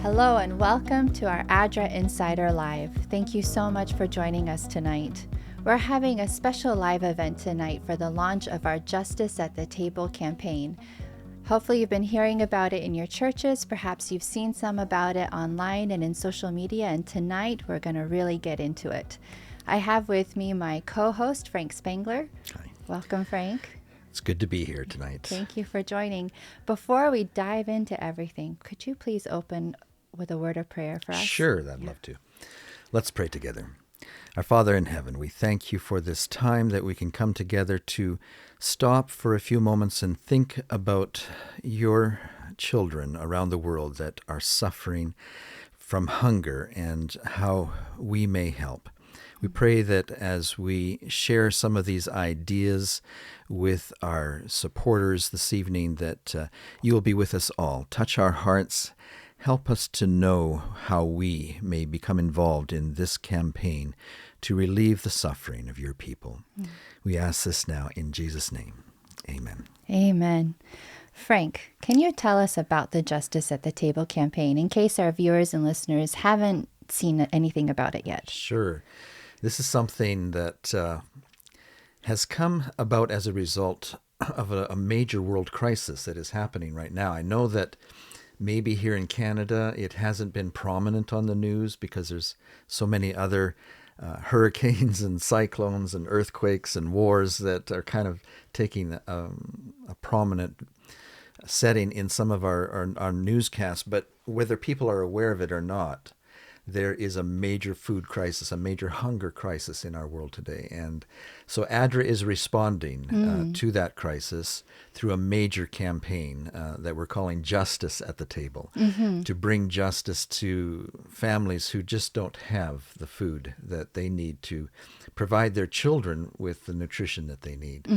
Hello and welcome to our ADRA Insider Live. Thank you so much for joining us tonight. We're having a special live event tonight for the launch of our Justice at the Table campaign. Hopefully you've been hearing about it in your churches. Perhaps you've seen some about it online and in social media, and tonight we're going to really get into it. I have with me my co-host, Frank Spangler. Hi. Welcome, Frank. It's good to be here tonight. Thank you for joining. Before we dive into everything, could you please open with a word of prayer for us? Sure, I'd love to. Let's pray together. Our Father in heaven, we thank you for this time that we can come together to stop for a few moments and think about your children around the world that are suffering from hunger and how we may help. We pray that as we share some of these ideas with our supporters this evening, that you will be with us all. Touch our hearts. Help us to know how we may become involved in this campaign to relieve the suffering of your people. We ask this now in Jesus' name. Amen. Amen. Frank, can you tell us about the Justice at the Table campaign in case our viewers and listeners haven't seen anything about it yet? Sure. This is something that has come about as a result of a major world crisis that is happening right now. I know that maybe here in Canada it hasn't been prominent on the news because there's so many other hurricanes and cyclones and earthquakes and wars that are kind of taking a prominent setting in some of our newscasts. But whether people are aware of it or not, there is a major food crisis, a major hunger crisis in our world today. And so ADRA is responding to that crisis through a major campaign that we're calling Justice at the Table, to bring justice to families who just don't have the food that they need to provide their children with the nutrition that they need.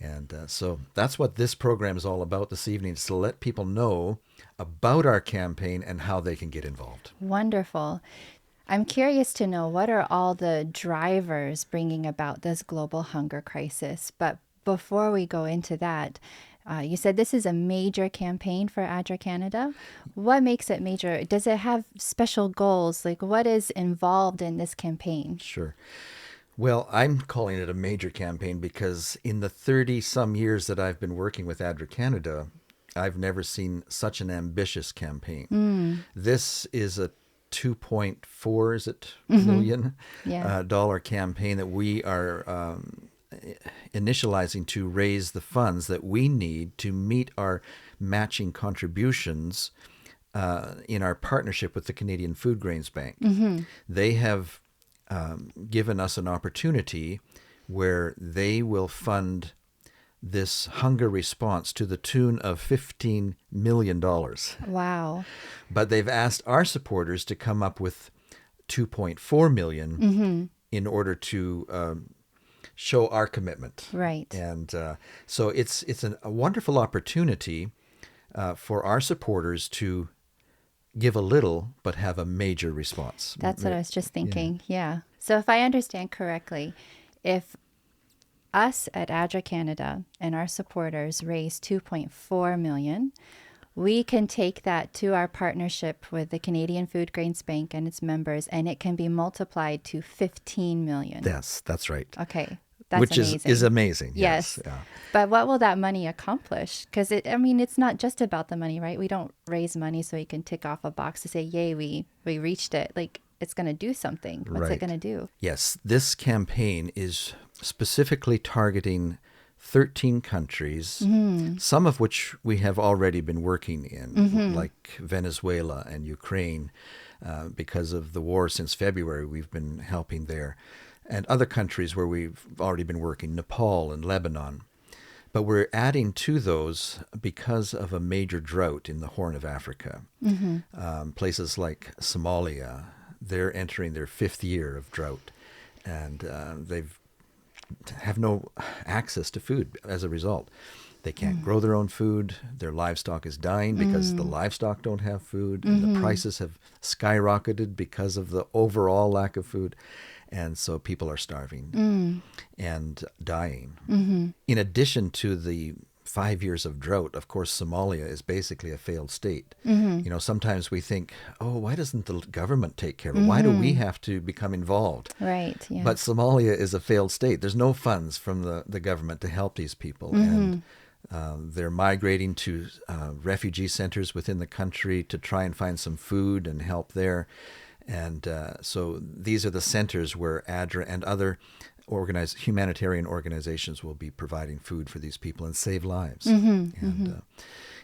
And so that's what this program is all about this evening, is to let people know about our campaign and how they can get involved. Wonderful. I'm curious to know, what are all the drivers bringing about this global hunger crisis? But before we go into that, you said this is a major campaign for ADRA Canada. What makes it major? Does it have special goals? Like, what is involved in this campaign? Sure. Well, I'm calling it a major campaign because in the 30-some years that I've been working with ADRA Canada, I've never seen such an ambitious campaign. This is a $2.4 million dollar campaign that we are initializing to raise the funds that we need to meet our matching contributions in our partnership with the Canadian Food Grains Bank. They have given us an opportunity where they will fund this hunger response to the tune of $15 million. Wow. But they've asked our supporters to come up with $2.4 million in order to show our commitment. Right. And so it's a wonderful opportunity for our supporters to give a little but have a major response. That's what I was just thinking. Yeah. So if I understand correctly, if us at ADRA Canada and our supporters raise $2.4 million, we can take that to our partnership with the Canadian Food Grains Bank and its members, and it can be multiplied to $15 million. Yes, that's right. Okay. That's Which amazing. is amazing. Yes. Yeah. But what will that money accomplish? Because it's not just about the money, right? We don't raise money so you can tick off a box to say, yay, we reached it. Like, it's going to do something. What's it going to do? Yes, this campaign is specifically targeting 13 countries, some of which we have already been working in, like Venezuela and Ukraine. Because of the war since February, we've been helping there. And other countries where we've already been working, Nepal and Lebanon. But we're adding to those because of a major drought in the Horn of Africa. Places like Somalia, they're entering their 5th year of drought, and they have no access to food as a result. They can't grow their own food. Their livestock is dying because the livestock don't have food, and the prices have skyrocketed because of the overall lack of food. And so people are starving and dying. In addition to the 5 years of drought. Of course, Somalia is basically a failed state. Sometimes we think, oh, why doesn't the government take care of it? Why do we have to become involved? Right. Yeah. But Somalia is a failed state. There's no funds from the government to help these people. And they're migrating to refugee centers within the country to try and find some food and help there. And so these are the centers where ADRA and other humanitarian organizations will be providing food for these people and save lives. And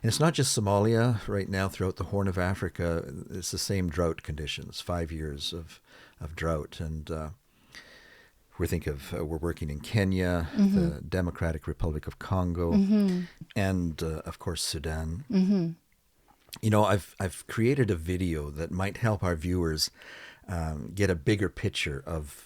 it's not just Somalia. Right now, throughout the Horn of Africa, it's the same drought conditions, 5 years of drought. And we're working in Kenya, the Democratic Republic of Congo, and of course Sudan. I've created a video that might help our viewers get a bigger picture of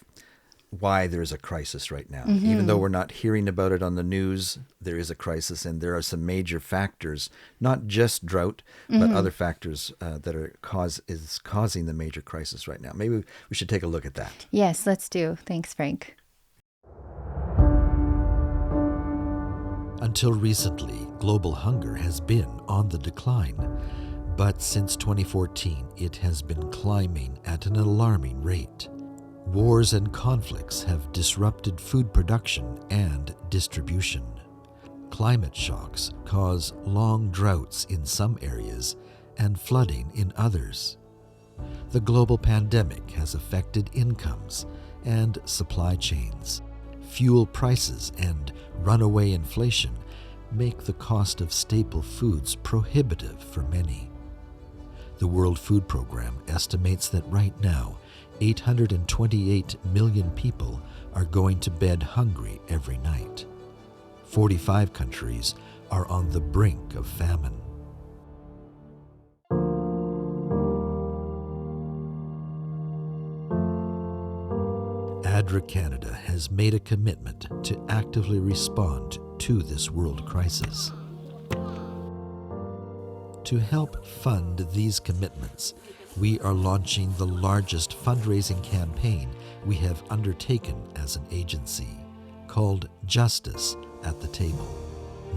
why there's a crisis right now. Even though we're not hearing about it on the news, there is a crisis, and there are some major factors, not just drought, but other factors that are causing the major crisis right now. Maybe we should take a look at that. Yes, let's do. Thanks, Frank. Until recently, global hunger has been on the decline, but since 2014, it has been climbing at an alarming rate. Wars and conflicts have disrupted food production and distribution. Climate shocks cause long droughts in some areas and flooding in others. The global pandemic has affected incomes and supply chains. Fuel prices and runaway inflation make the cost of staple foods prohibitive for many. The World Food Program estimates that right now, 828 million people are going to bed hungry every night. 45 countries are on the brink of famine. ADRA Canada has made a commitment to actively respond to this world crisis. To help fund these commitments, we are launching the largest fundraising campaign we have undertaken as an agency, called Justice at the Table.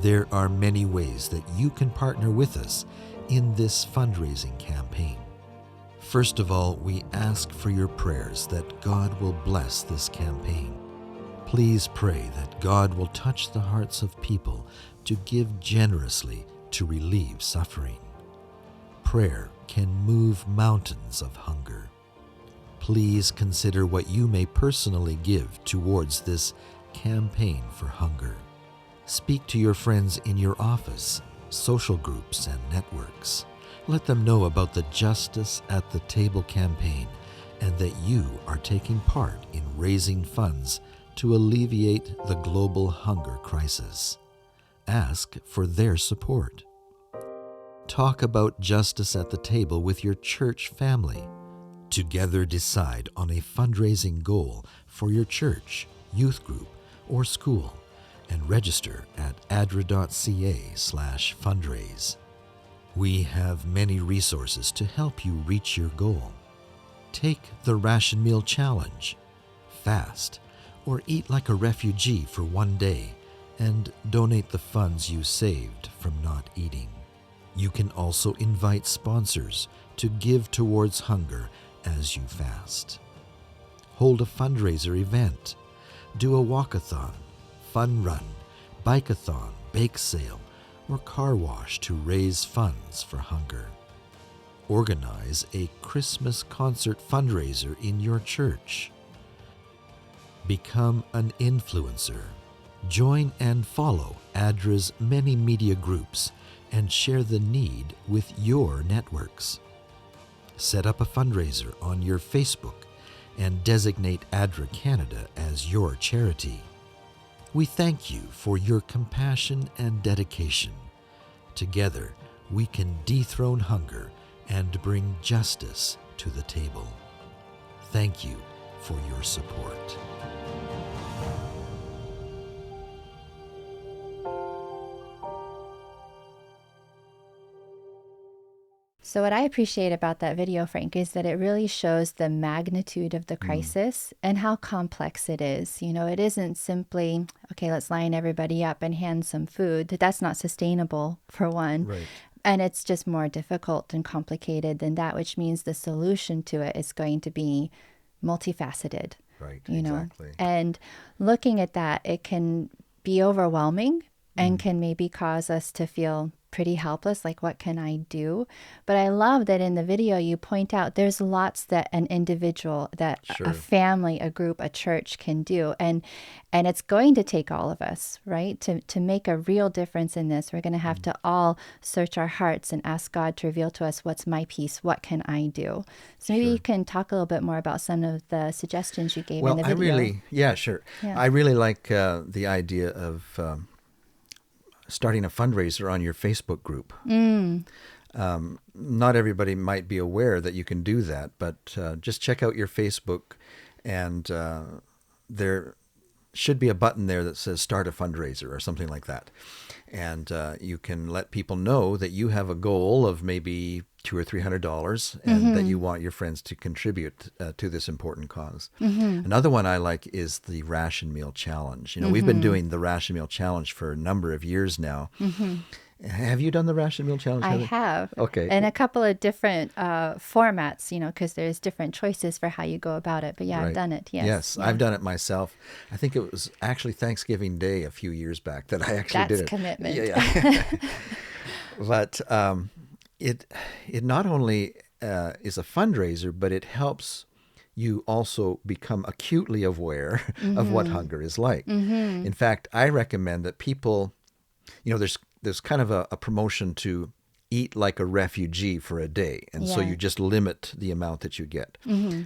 There are many ways that you can partner with us in this fundraising campaign. First of all, we ask for your prayers that God will bless this campaign. Please pray that God will touch the hearts of people to give generously to relieve suffering. Prayer can move mountains of hunger. Please consider what you may personally give towards this campaign for hunger. Speak to your friends in your office, social groups, and networks. Let them know about the Justice at the Table campaign and that you are taking part in raising funds to alleviate the global hunger crisis. Ask for their support. Talk about Justice at the Table with your church family. Together decide on a fundraising goal for your church, youth group, or school, and register at adra.ca/fundraise. We have many resources to help you reach your goal. Take the Ration Meal Challenge, fast, or eat like a refugee for one day and donate the funds you saved from not eating. You can also invite sponsors to give towards hunger as you fast. Hold a fundraiser event. Do a walkathon, fun run, bikeathon, bake sale, or car wash to raise funds for hunger. Organize a Christmas concert fundraiser in your church. Become an influencer. Join and follow ADRA's many media groups and share the need with your networks. Set up a fundraiser on your Facebook and designate ADRA Canada as your charity. We thank you for your compassion and dedication. Together, we can dethrone hunger and bring justice to the table. Thank you for your support. So what I appreciate about that video, Frank, is that it really shows the magnitude of the crisis and how complex it is. You know, it isn't simply, okay, let's line everybody up and hand some food. That's not sustainable, for one. Right. And it's just more difficult and complicated than that, which means the solution to it is going to be multifaceted. Right, you know, exactly. and looking at that, it can be overwhelming and can maybe cause us to feel pretty helpless, like what can I do? But I love that in the video you point out there's lots that an individual, that Sure. a family, a group, a church can do. And it's going to take all of us, right? To make a real difference in this, we're going to have to all search our hearts and ask God to reveal to us, what's my piece? What can I do? So maybe you can talk a little bit more about some of the suggestions you gave in the video. Sure. Yeah. I really like the idea of starting a fundraiser on your Facebook group. Not everybody might be aware that you can do that, but just check out your Facebook, and there should be a button there that says start a fundraiser or something like that. And you can let people know that you have a goal of maybe $200 or $300 and that you want your friends to contribute to this important cause. Another one I like is the Ration Meal Challenge. You know, we've been doing the Ration Meal Challenge for a number of years now. Have you done the Ration Meal Challenge, I Heather? have. Okay. And a couple of different formats, you know, because there's different choices for how you go about it. But yeah, Right. I've done it. Yes. Yes, Yeah. I've done it myself. I think it was actually Thanksgiving Day a few years back that I actually did That's it. commitment. Yeah. But it not only is a fundraiser, but it helps you also become acutely aware of what hunger is like. In fact, I recommend that people, you know, there's kind of a promotion to eat like a refugee for a day. And so Yeah. you just limit the amount that you get.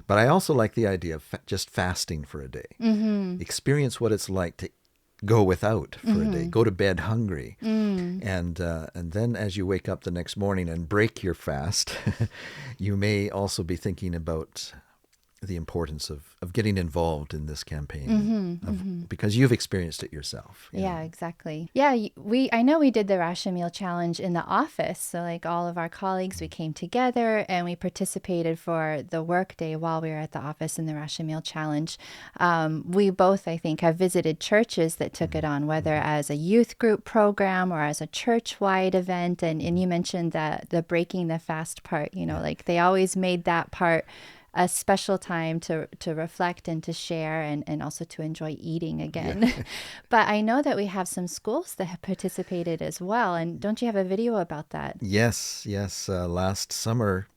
But I also like the idea of just fasting for a day. Experience what it's like to go without for a day, go to bed hungry. And then as you wake up the next morning and break your fast, you may also be thinking about the importance of getting involved in this campaign because you've experienced it yourself. you Yeah, know. exactly. Yeah, I know we did the Ration Meal Challenge in the office. So like all of our colleagues, we came together and we participated for the work day while we were at the office in the Ration Meal Challenge. We both, I think, have visited churches that took it on, whether as a youth group program or as a church-wide event. And you mentioned that the breaking the fast part, you know, like they always made that part a special time to reflect and to share and also to enjoy eating again. But I know that we have some schools that have participated as well. And don't you have a video about that? Yes. Last summer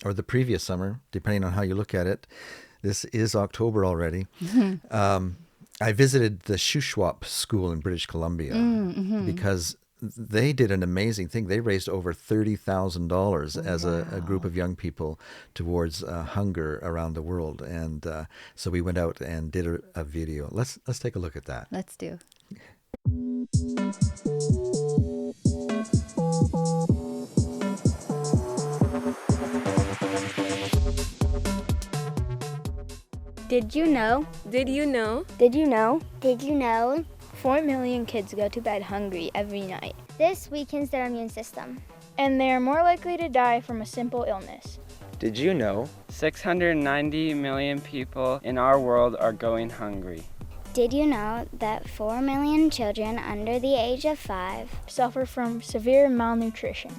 or the previous summer, depending on how you look at it, this is October already. I visited the Shuswap School in British Columbia because they did an amazing thing. They raised over $30,000 as a group of young people towards hunger around the world. And so we went out and did a video. Let's take a look at that. Let's do. Did you know? Did you know? Did you know? Did you know? 4 million kids go to bed hungry every night. This weakens their immune system. And they are more likely to die from a simple illness. Did you know 690 million people in our world are going hungry? Did you know that 4 million children under the age of 5 Suffer from severe malnutrition.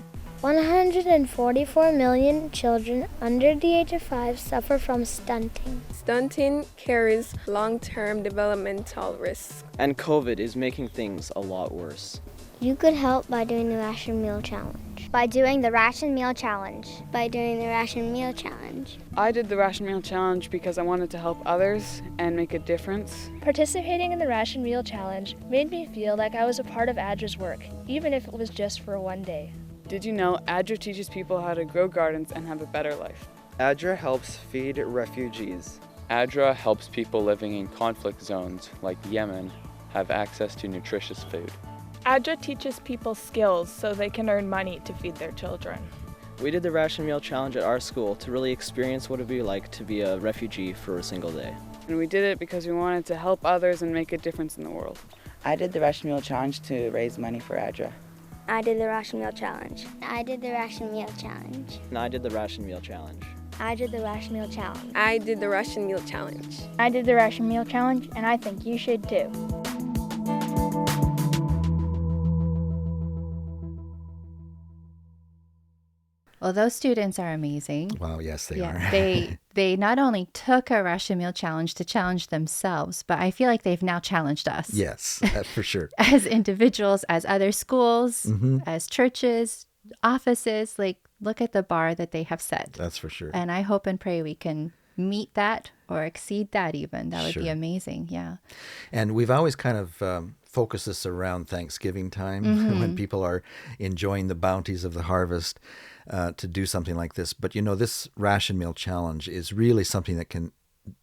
144 million children under the age of 5 suffer from stunting. Stunting carries long-term developmental risks. And COVID is making things a lot worse. You could help by doing the Ration Meal Challenge. by doing the Ration Meal Challenge. By doing the Ration Meal Challenge. I did the Ration Meal Challenge because I wanted to help others and make a difference. Participating in the Ration Meal Challenge made me feel like I was a part of ADRA's work, even if it was just for one day. Did you know ADRA teaches people how to grow gardens and have a better life? ADRA helps feed refugees. ADRA helps people living in conflict zones like Yemen have access to nutritious food. ADRA teaches people skills so they can earn money to feed their children. We did the Ration Meal Challenge at our school to really experience what it would be like to be a refugee for a single day. And we did it because we wanted to help others and make a difference in the world. I did the Ration Meal Challenge to raise money for ADRA. I did the ration meal challenge. I did the ration meal challenge. And I did the ration meal challenge. I did the ration meal challenge. I did the ration meal challenge. I did the ration meal challenge, and I think you should too. Well, those students are amazing. Wow, yes, they Yeah, are. they not only took a ration meal challenge to challenge themselves, but I feel like they've now challenged us. Yes, that's for sure. As individuals, as other schools, Mhm. as churches, offices, like look at the bar that they have set. That's for sure. And I hope and pray we can meet that or exceed that even. That would be Sure. amazing. Yeah. And we've always kind of focused this around Thanksgiving time Mhm. when people are enjoying the bounties of the harvest to do something like this. But you know, this ration meal challenge is really something that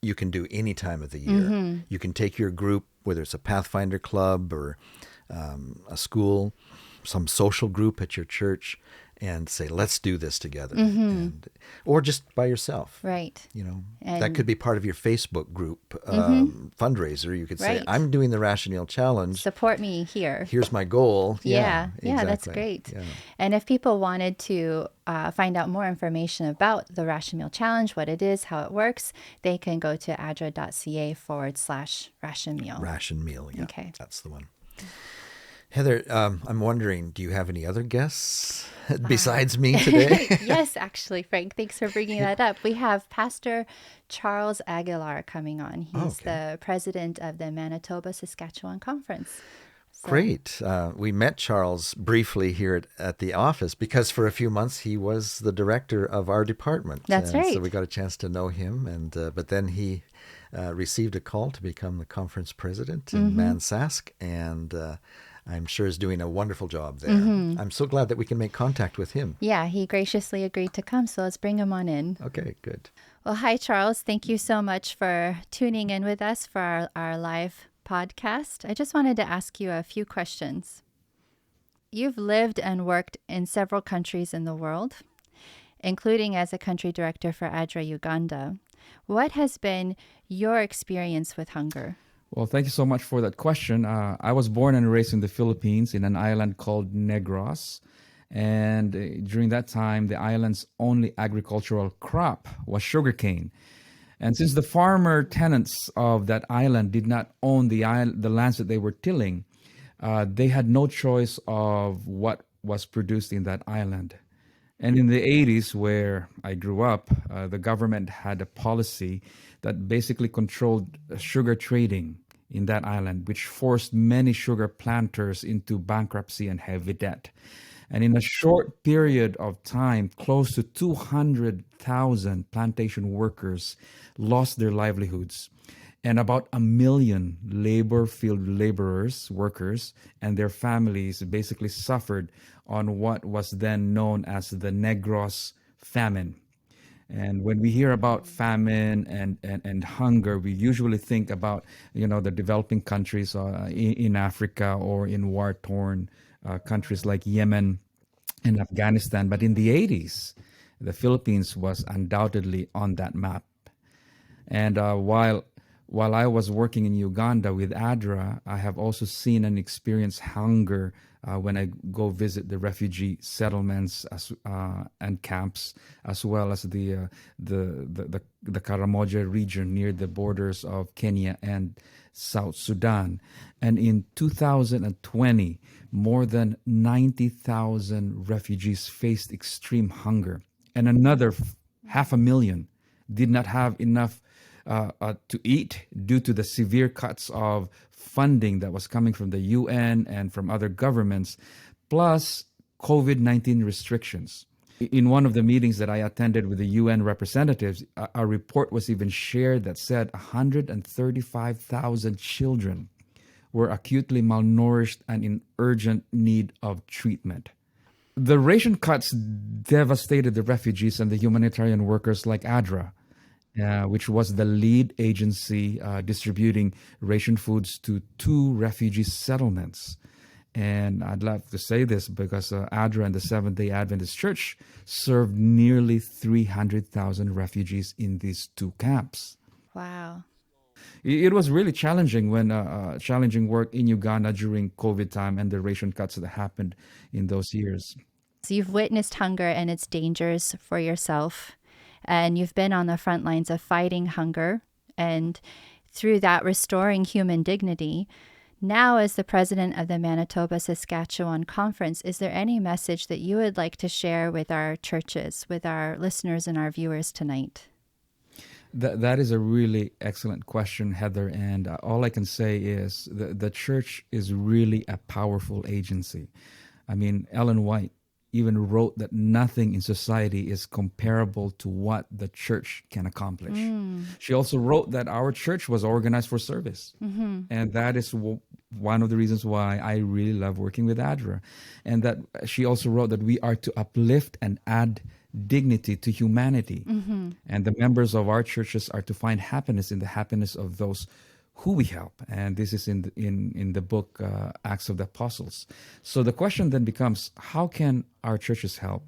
you can do any time of the year. Mhm. You can take your group, whether it's a Pathfinder club or a school, some social group at your church, and say, let's do this together. Mhm. Or just by yourself. Right. You know, And that could be part of your Facebook group fundraiser. You could say, Right. I'm doing the Ration Meal Challenge. Support me here. Here's my goal. Yeah, that's exactly. great. Yeah. And if people wanted to find out more information about the Ration Meal Challenge, what it is, how it works, they can go to adra.ca/ration meal. Ration Meal, yeah. Okay. That's the one. Heather, I'm wondering, do you have any other guests besides me today? Yes, actually, Frank, thanks for bringing that up. We have Pastor Charles Aguilar coming on. He's the president of the Manitoba Saskatchewan Conference. So- Great. We met Charles briefly here at the office because for a few months he was the director of our department. That's and right. So we got a chance to know him, and but then he received a call to become the conference president in Mansask, and I'm sure is doing a wonderful job there. Mhm. I'm so glad that we can make contact with him. Yeah, he graciously agreed to come, so let's bring him on in. Okay, good. Well, hi, Charles. Thank you so much for tuning in with us for our live podcast. I just wanted to ask you a few questions. You've lived and worked in several countries in the world, including as a country director for ADRA Uganda. What has been your experience with hunger? Well, thank you so much for that question. I was born and raised in the Philippines in an island called Negros. And during that time, the island's only agricultural crop was sugarcane. And since the farmer tenants of that island did not own the lands that they were tilling, they had no choice of what was produced in that island. And in the 80s, where I grew up, the government had a policy that basically controlled sugar trading in that island, which forced many sugar planters into bankruptcy and heavy debt. And in a short period of time, close to 200,000 plantation workers lost their livelihoods. And about 1 million field laborers, workers, and their families basically suffered on what was then known as the Negros famine. And when we hear about famine and hunger, we usually think about, the developing countries in Africa or in war-torn countries like Yemen and Afghanistan. But in the 80s, the Philippines was undoubtedly on that map. And while I was working in Uganda with ADRA, I have also seen and experienced hunger when I go visit the refugee settlements and camps, as well as the Karamoja region near the borders of Kenya and South Sudan. And in 2020, more than 90,000 refugees faced extreme hunger, and another 500,000 did not have enough to eat due to the severe cuts of funding that was coming from the UN and from other governments, plus COVID-19 restrictions. In one of the meetings that I attended with the UN representatives, a report was even shared that said 135,000 children were acutely malnourished and in urgent need of treatment. The ration cuts devastated the refugees and the humanitarian workers like ADRA, which was the lead agency distributing ration foods to 2 refugee settlements. And I'd love to say this because ADRA and the Seventh-day Adventist Church served nearly 300,000 refugees in these 2 camps. Wow. it was really challenging when challenging work in Uganda during COVID time and the ration cuts that happened in those years. So you've witnessed hunger and its dangers for yourself, and you've been on the front lines of fighting hunger and through that restoring human dignity. Now, as the president of the Manitoba Saskatchewan Conference, is there any message that you would like to share with our churches, with our listeners and our viewers tonight? That is a really excellent question, Heather. And all I can say is the church is really a powerful agency. I mean, Ellen White even wrote that nothing in society is comparable to what the church can accomplish. She also wrote that our church was organized for service. And that is one of the reasons why I really love working with ADRA. And that she also wrote that we are to uplift and add dignity to humanity. And the members of our churches are to find happiness in the happiness of those who we help. And this is in the book Acts of the Apostles. So the question then becomes, how can our churches help?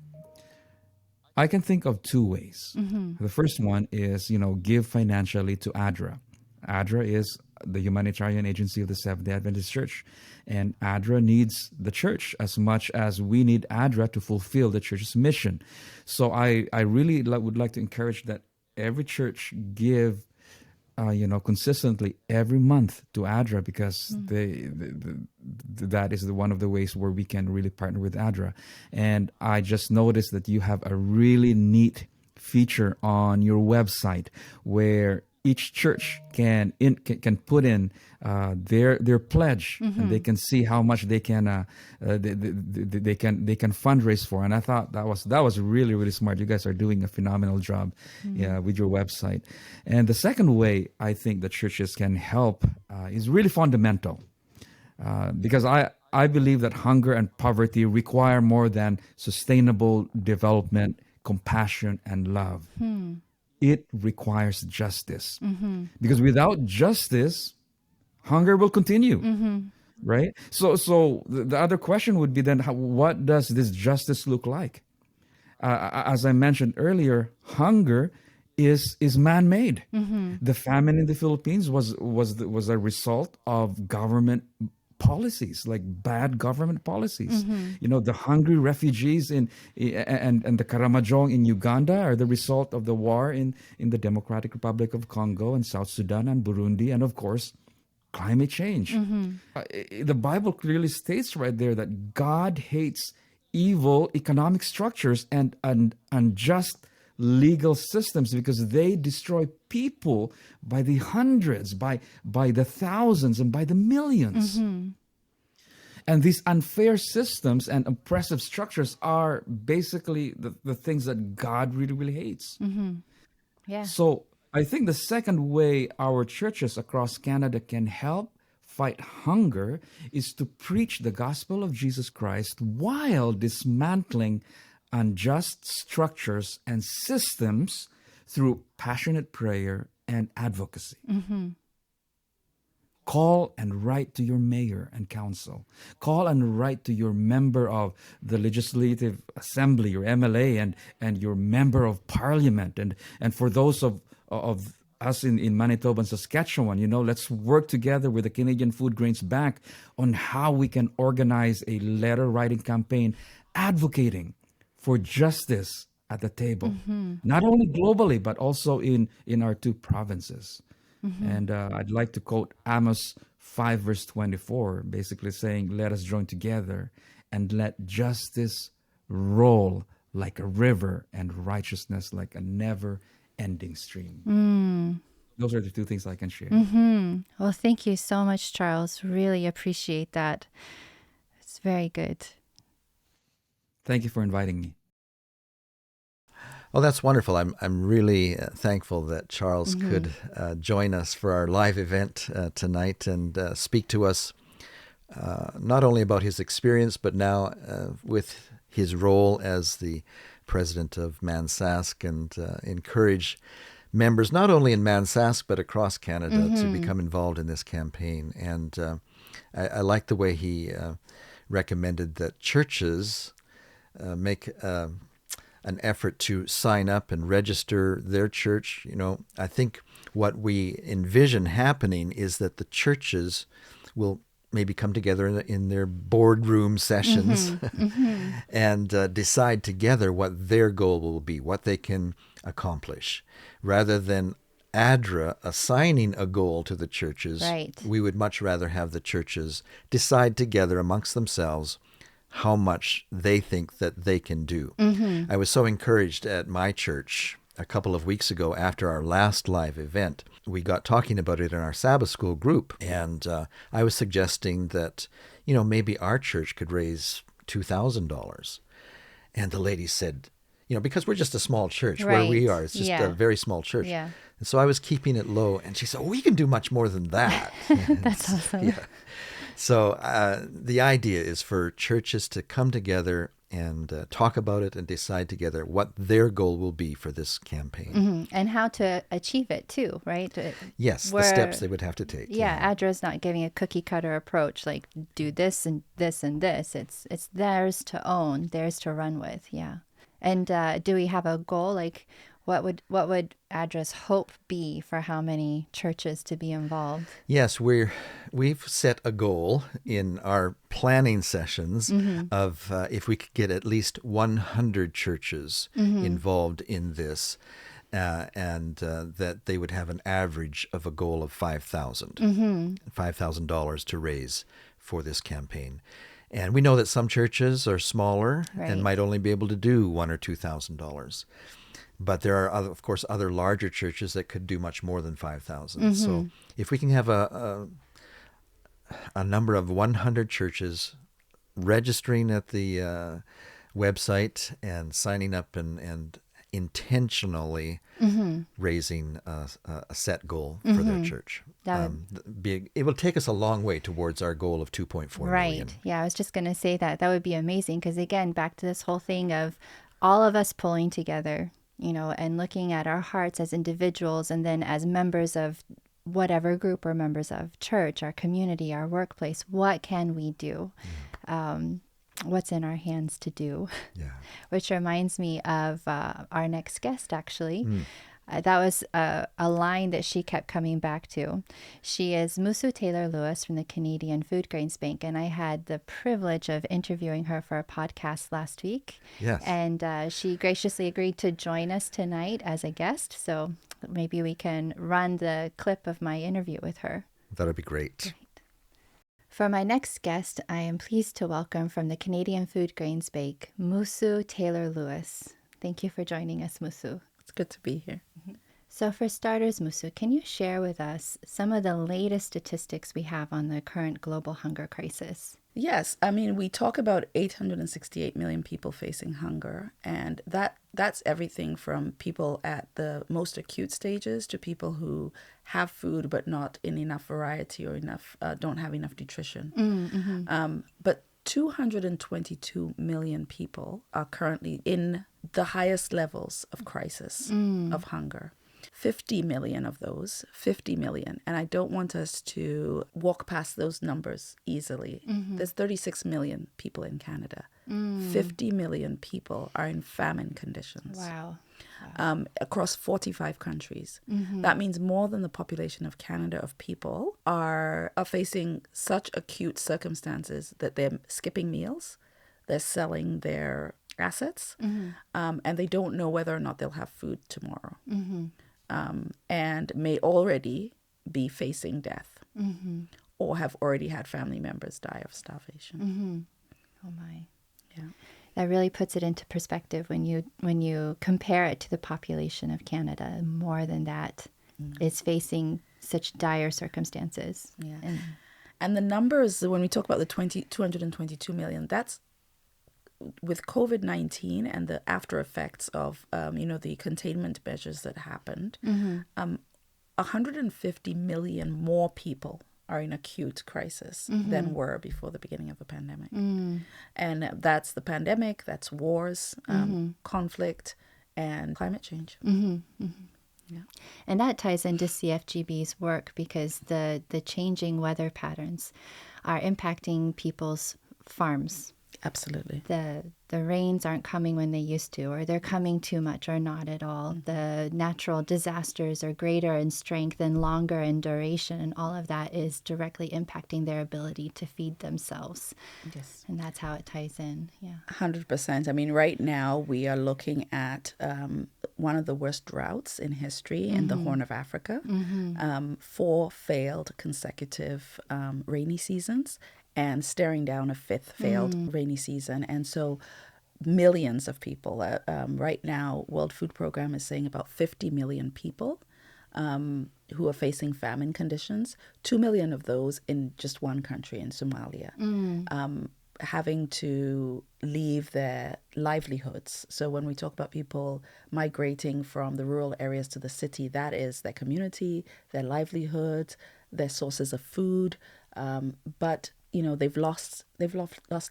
I can think of two ways. The first one is, give financially to ADRA. ADRA is the humanitarian agency of the Seventh-day Adventist Church. And ADRA needs the church as much as we need ADRA to fulfill the church's mission. So I really would like to encourage that every church give consistently every month to ADRA, because that is one of the ways where we can really partner with ADRA. And I just noticed that you have a really neat feature on your website where each church can put in their pledge, and they can see how much they can fundraise for. And I thought that was really, really smart. You guys are doing a phenomenal job with your website. And the second way I think that churches can help is really fundamental, because I believe that hunger and poverty require more than sustainable development, compassion, and love. It requires justice, because without justice, hunger will continue, right? So the other question would be then, what does this justice look like? As I mentioned earlier, hunger is man-made. The famine in the Philippines was a result of government policies, like bad government policies. The hungry refugees and the Karamojong in Uganda are the result of the war in the Democratic Republic of Congo and South Sudan and Burundi, and of course climate change. The Bible clearly states right there that God hates evil economic structures and unjust legal systems, because they destroy people by the hundreds, by the thousands, and by the millions. And these unfair systems and oppressive structures are basically the things that God really, really hates. So I think the second way our churches across Canada can help fight hunger is to preach the gospel of Jesus Christ while dismantling unjust structures and systems through passionate prayer and advocacy. Call and write to your mayor and council. Call and write to your member of the Legislative Assembly, your MLA, and your member of Parliament. And for those of us in Manitoba and Saskatchewan, let's work together with the Canadian Food Grains Bank on how we can organize a letter writing campaign advocating for justice at the table, not only globally, but also in our two provinces. And I'd like to quote Amos 5 verse 24, basically saying, let us join together and let justice roll like a river and righteousness like a never-ending stream. Those are the two things I can share. Well, thank you so much, Charles. Really appreciate that. It's very good. Thank you for inviting me. Well, that's wonderful. I'm really thankful that Charles could join us for our live event tonight and speak to us not only about his experience, but now with his role as the president of ManSask, and encourage members not only in ManSask but across Canada to become involved in this campaign. And I like the way he recommended that churches make a an effort to sign up and register their church. I think what we envision happening is that the churches will maybe come together in their boardroom sessions and decide together what their goal will be, what they can accomplish, rather than ADRA assigning a goal to the churches. Right. We would much rather have the churches decide together amongst themselves how much they think that they can do. I was so encouraged at my church a couple of weeks ago after our last live event. We got talking about it in our Sabbath school group, and I was suggesting that, maybe our church could raise $2,000. And the lady said, because we're just a small church where we are, it's just a very small church. Yeah. And so I was keeping it low, and she said, we can do much more than that. That's awesome. Yeah. So the idea is for churches to come together and talk about it and decide together what their goal will be for this campaign. And how to achieve it too, right? Yes, the steps they would have to take. Yeah, ADRA's not giving a cookie cutter approach, like do this and this and this. It's theirs to own, theirs to run with. Yeah. And do we have a goal? Like, what would ADRA's hope be for how many churches to be involved? Yes, we've set a goal in our planning sessions of if we could get at least 100 churches involved in this, and that they would have an average of a goal of $5,000 to raise for this campaign. And we know that some churches are smaller and might only be able to do $1,000 or $2,000. But there are, of course, other larger churches that could do much more than 5,000. So if we can have a number of 100 churches registering at the website and signing up and intentionally raising a set goal for their church. It will take us a long way towards our goal of 2.4 million. Right. Yeah, I was just going to say that would be amazing because, again, back to this whole thing of all of us pulling together, and looking at our hearts as individuals and then as members of whatever group we're members of, church, our community, our workplace. What can we do? What's in our hands to do? Yeah. Which reminds me of our next guest, actually. That was a line that she kept coming back to. She is Musu Taylor-Lewis from the Canadian Food Grains Bank, and I had the privilege of interviewing her for a podcast last week. Yes. And she graciously agreed to join us tonight as a guest, so maybe we can run the clip of my interview with her. That would be great. For my next guest, I am pleased to welcome from the Canadian Food Grains Bank, Musu Taylor-Lewis. Thank you for joining us, Musu. It's good to be here. So for starters, Musu, can you share with us some of the latest statistics we have on the current global hunger crisis? Yes. I mean, we talk about 868 million people facing hunger, and that's everything from people at the most acute stages to people who have food but not in enough variety or don't have enough nutrition. But 222 million people are currently in the highest levels of crisis of hunger. 50 million of those, 50 million. And I don't want us to walk past those numbers easily. There's 36 million people in Canada. 50 million people are in famine conditions. Wow. Across 45 countries. That means more than the population of Canada of people are facing such acute circumstances that they're skipping meals, they're selling their assets, and they don't know whether or not they'll have food tomorrow. And may already be facing death or have already had family members die of starvation. Oh my. Yeah. That really puts it into perspective when you compare it to the population of Canada. More than that is facing such dire circumstances. Yeah. And the numbers, when we talk about the 222 million, that's with COVID-19 and the after effects of, the containment measures that happened, 150 million more people are in acute crisis than were before the beginning of the pandemic. And that's the pandemic, that's wars, conflict, and climate change. Yeah. And that ties into CFGB's work because the changing weather patterns are impacting people's farms. Absolutely. The rains aren't coming when they used to, or they're coming too much or not at all. The natural disasters are greater in strength and longer in duration, and all of that is directly impacting their ability to feed themselves. Yes. And that's how it ties in. Yeah. 100%. I mean, right now we are looking at one of the worst droughts in history in the Horn of Africa. 4 failed consecutive rainy seasons, and staring down a 5th failed rainy season. And so millions of people, right now, World Food Program is saying about 50 million people who are facing famine conditions, 2 million of those in just one country, in Somalia, having to leave their livelihoods. So when we talk about people migrating from the rural areas to the city, that is their community, their livelihood, their sources of food, but they've lost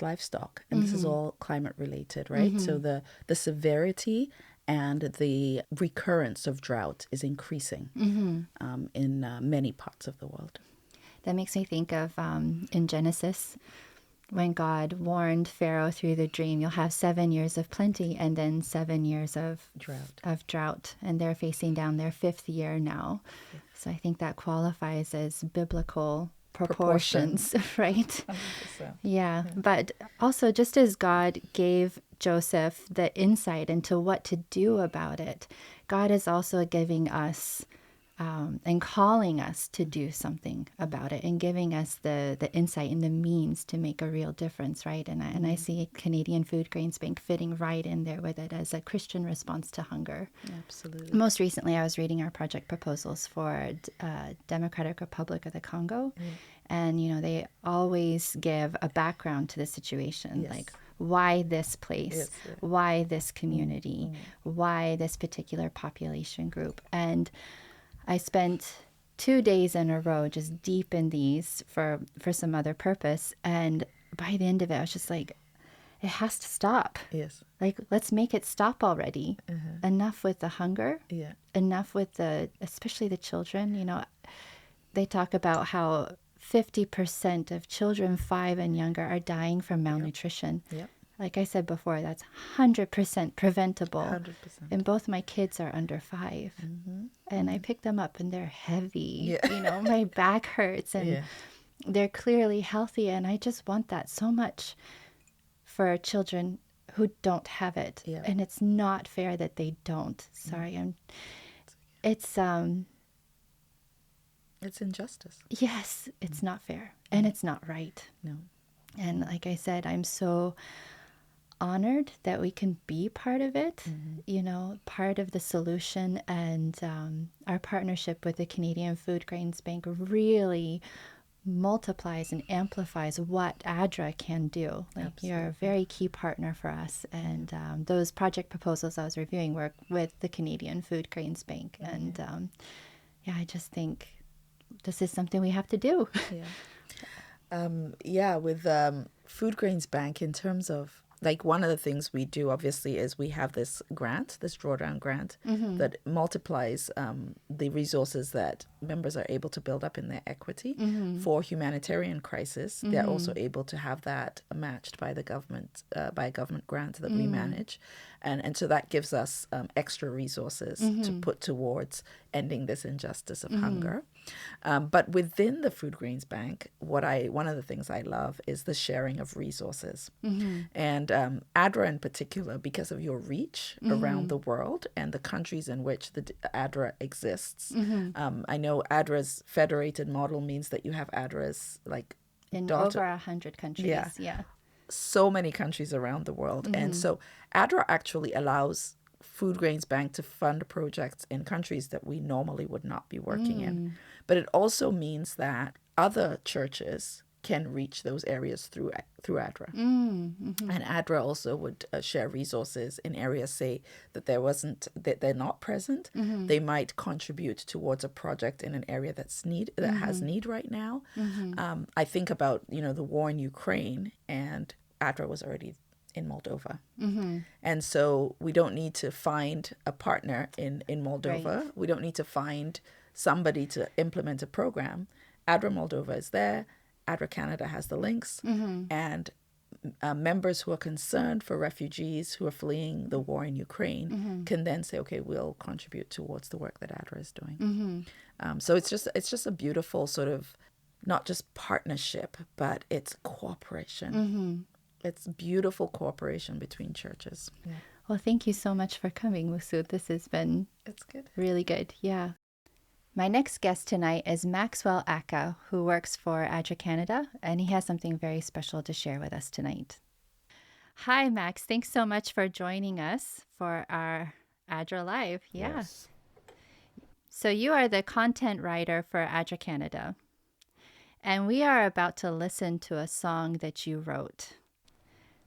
livestock, and this is all climate related, right? So the severity and the recurrence of drought is increasing in many parts of the world. That makes me think of in Genesis, when God warned Pharaoh through the dream, you'll have 7 years of plenty and then 7 years of drought. And they're facing down their 5th year now. Yes. So I think that qualifies as biblical proportions, right? 100%. Yeah. But also, just as God gave Joseph the insight into what to do about it, God is also giving us and calling us to do something about it, and giving us the insight and the means to make a real difference, right? And I see Canadian Food Grains Bank fitting right in there with it as a Christian response to hunger. Absolutely. Most recently, I was reading our project proposals for Democratic Republic of the Congo, and they always give a background to the situation, like why this place, why this community, why this particular population group. And I spent 2 days in a row just deep in these for some other purpose. And by the end of it, I was just like, it has to stop. Yes. Like, let's make it stop already. Enough with the hunger. Yeah. Enough with especially the children. They talk about how 50% of children 5 and younger are dying from malnutrition. Yep. Like I said before, that's 100% preventable. 100%. And both my kids are under 5. And I pick them up and they're heavy. Yeah. My back hurts, and they're clearly healthy. And I just want that so much for children who don't have it. Yeah. And it's not fair that they don't. Sorry. It's injustice. Yes, it's not fair. And it's not right. No. And like I said, I'm so honored that we can be part of it, part of the solution. And our partnership with the Canadian Food Grains Bank really multiplies and amplifies what ADRA can do. Like, Absolutely. You're a very key partner for us. And those project proposals I was reviewing were with the Canadian Food Grains Bank. And I just think this is something we have to do. With Food Grains Bank, in terms of, like, one of the things we do, obviously, is we have this drawdown grant that multiplies the resources that members are able to build up in their equity for humanitarian crisis. They're also able to have that matched by the government, by a government grant that we manage. And so that gives us extra resources to put towards ending this injustice of hunger. But within the Food Grains Bank, one of the things I love is the sharing of resources. And ADRA in particular, because of your reach around the world and the countries in which the ADRA exists. I know ADRA's federated model means that you have ADRA's in over 100 countries. Yeah. So many countries around the world. And so ADRA actually allows Food Grains Bank to fund projects in countries that we normally would not be working in. But it also means that other churches can reach those areas through ADRA. And ADRA also would share resources in areas, say, that they're not present. They might contribute towards a project in an area that has need right now. I think about, the war in Ukraine, and ADRA was already in Moldova. And so we don't need to find a partner in Moldova. Right. We don't need to find somebody to implement a program. ADRA Moldova is there. ADRA Canada has the links, and members who are concerned for refugees who are fleeing the war in Ukraine can then say, okay, we'll contribute towards the work that ADRA is doing. So it's just a beautiful sort of, not just partnership, but it's cooperation. It's beautiful cooperation between churches. Yeah. Well, thank you so much for coming, Musu. This has been really good. Yeah. My next guest tonight is Maxwell Aka, who works for ADRA Canada, and he has something very special to share with us tonight. Hi, Max. Thanks so much for joining us for our ADRA Live. Yeah. Yes. So you are the content writer for ADRA Canada, and we are about to listen to a song that you wrote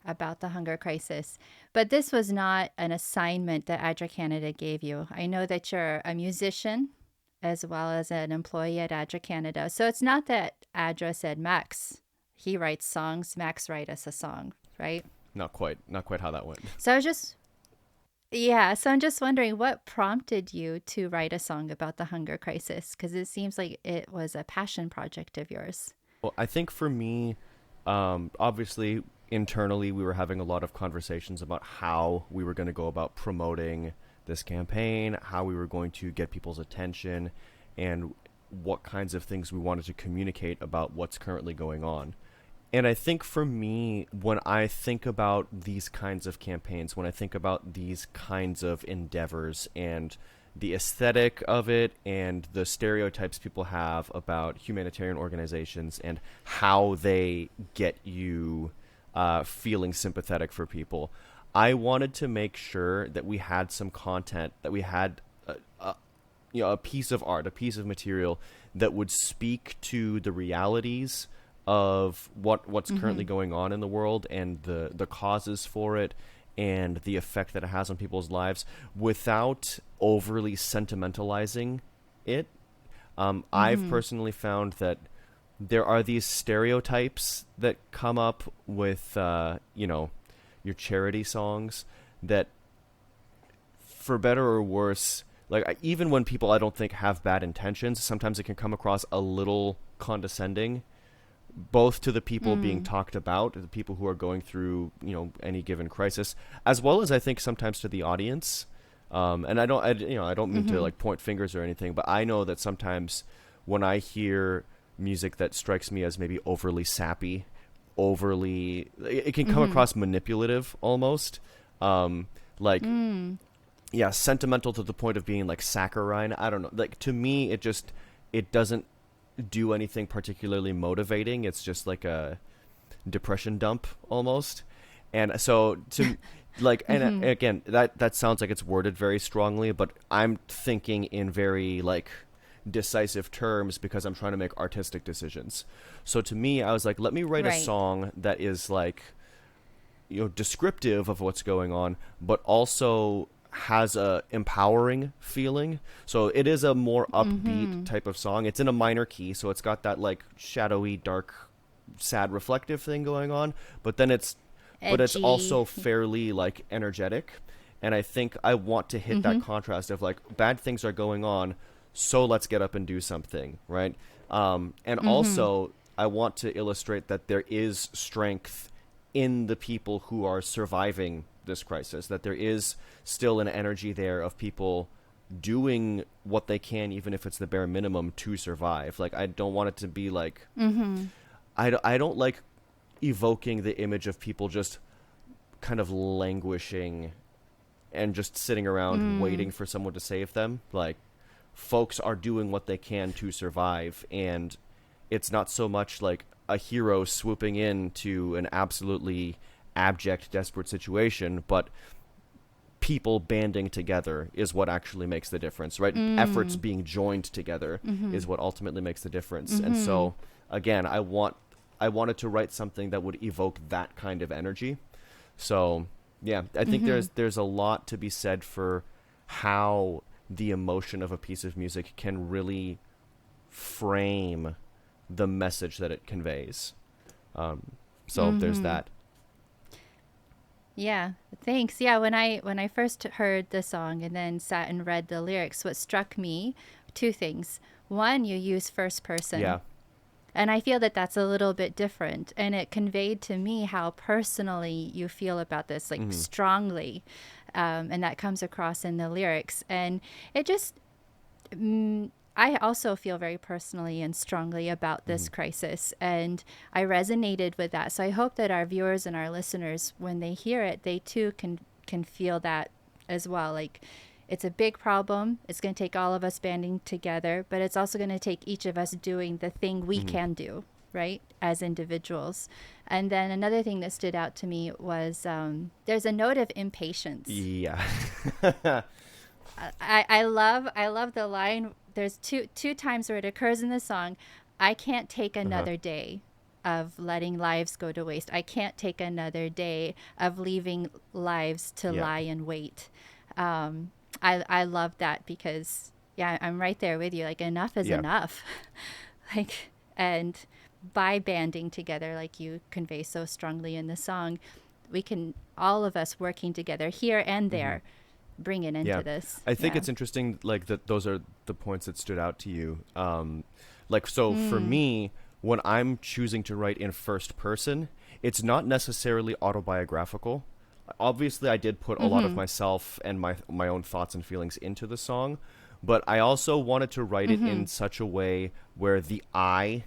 about the hunger crisis. But this was not an assignment that ADRA Canada gave you. I know that you're a musician as well as an employee at ADRA Canada. So it's not that ADRA said, Max, he writes songs, Max, write us a song, right? Not quite how that went. So I'm just wondering what prompted you to write a song about the hunger crisis? Because it seems like it was a passion project of yours. Well, I think for me, obviously, internally, we were having a lot of conversations about how we were going to go about promoting this campaign, how we were going to get people's attention, and what kinds of things we wanted to communicate about what's currently going on. And I think for me, when I think about these kinds of campaigns, when I think about these kinds of endeavors and the aesthetic of it and the stereotypes people have about humanitarian organizations and how they get you feeling sympathetic for people, I wanted to make sure that we had some content, that we had a piece of art, a piece of material that would speak to the realities of what's currently going on in the world and the causes for it and the effect that it has on people's lives without overly sentimentalizing it. I've personally found that there are these stereotypes that come up with, your charity songs that, for better or worse, like even when people I don't think have bad intentions, sometimes it can come across a little condescending, both to the people being talked about, the people who are going through, any given crisis, as well as I think sometimes to the audience. And I don't mean to like point fingers or anything, but I know that sometimes when I hear music that strikes me as maybe overly sappy, it can come across manipulative almost, sentimental to the point of being like saccharine. I don't know. Like to me, it doesn't do anything particularly motivating. It's just like a depression dump almost. And so and again, that sounds like it's worded very strongly, but I'm thinking in very like decisive terms because I'm trying to make artistic decisions. So to me, I was like, let me write a song that is like, descriptive of what's going on, but also has a empowering feeling. So it is a more upbeat type of song. It's in a minor key, so it's got that like shadowy, dark, sad, reflective thing going on, but then it's also fairly like energetic. And I think I want to hit that contrast of like bad things are going on, so let's get up and do something, right? And also I want to illustrate that there is strength in the people who are surviving this crisis, that there is still an energy there of people doing what they can, even if it's the bare minimum, to survive. Like I don't want it to be like I don't like evoking the image of people just kind of languishing and just sitting around waiting for someone to save them. Like folks are doing what they can to survive, and it's not so much like a hero swooping in to an absolutely abject, desperate situation, but people banding together is what actually makes the difference, right? Efforts being joined together is what ultimately makes the difference. And so again, I wanted to write something that would evoke that kind of energy. So yeah, I think there's a lot to be said for how the emotion of a piece of music can really frame the message that it conveys. So there's that. Yeah, thanks. Yeah, when I first heard the song and then sat and read the lyrics, what struck me, two things. One, you use first person. Yeah. And I feel that that's a little bit different. And it conveyed to me how personally you feel about this, like strongly. And that comes across in the lyrics. And it just, I also feel very personally and strongly about this crisis. And I resonated with that. So I hope that our viewers and our listeners, when they hear it, they too can feel that as well. Like, it's a big problem. It's going to take all of us banding together, but it's also going to take each of us doing the thing we can do, right, as individuals. And then another thing that stood out to me was there's a note of impatience. Yeah. I love the line. There's two times where it occurs in the song. I can't take another day of letting lives go to waste. I can't take another day of leaving lives to lie in wait. I love that because, I'm right there with you. Like, enough is enough. Like, and by banding together, like you convey so strongly in the song, we can, all of us working together here and there, bring it into this. I think it's interesting, like, that those are the points that stood out to you. For me, when I'm choosing to write in first person, it's not necessarily autobiographical. Obviously, I did put a lot of myself and my own thoughts and feelings into the song, but I also wanted to write it in such a way where the I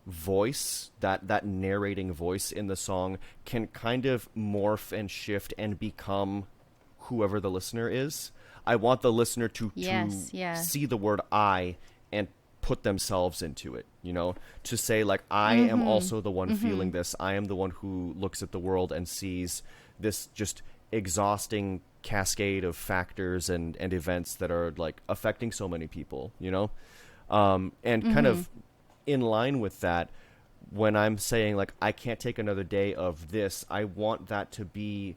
voice, that narrating voice in the song, can kind of morph and shift and become whoever the listener is. I want the listener to see the word I and put themselves into it, to say, like, I am also the one feeling this. I am the one who looks at the world and sees this just exhausting cascade of factors and events that are, like, affecting so many people, and kind of in line with that, when I'm saying, like, I can't take another day of this, I want that to be,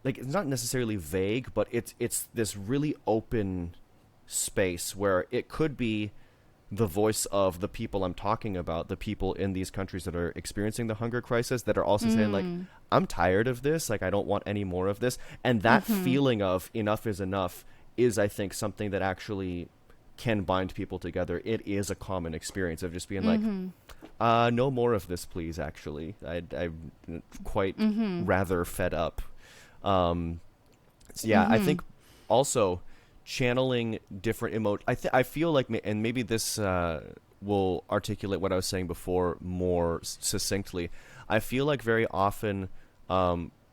like, it's not necessarily vague, but it's this really open space where it could be the voice of the people I'm talking about, the people in these countries that are experiencing the hunger crisis, that are also saying, like, I'm tired of this, like, I don't want any more of this. And that feeling of enough is enough is, I think, something that actually can bind people together. It is a common experience of just being like, no more of this, please, actually. I'm quite rather fed up. I think also channeling different I feel like, and maybe this will articulate what I was saying before more succinctly. I feel like very often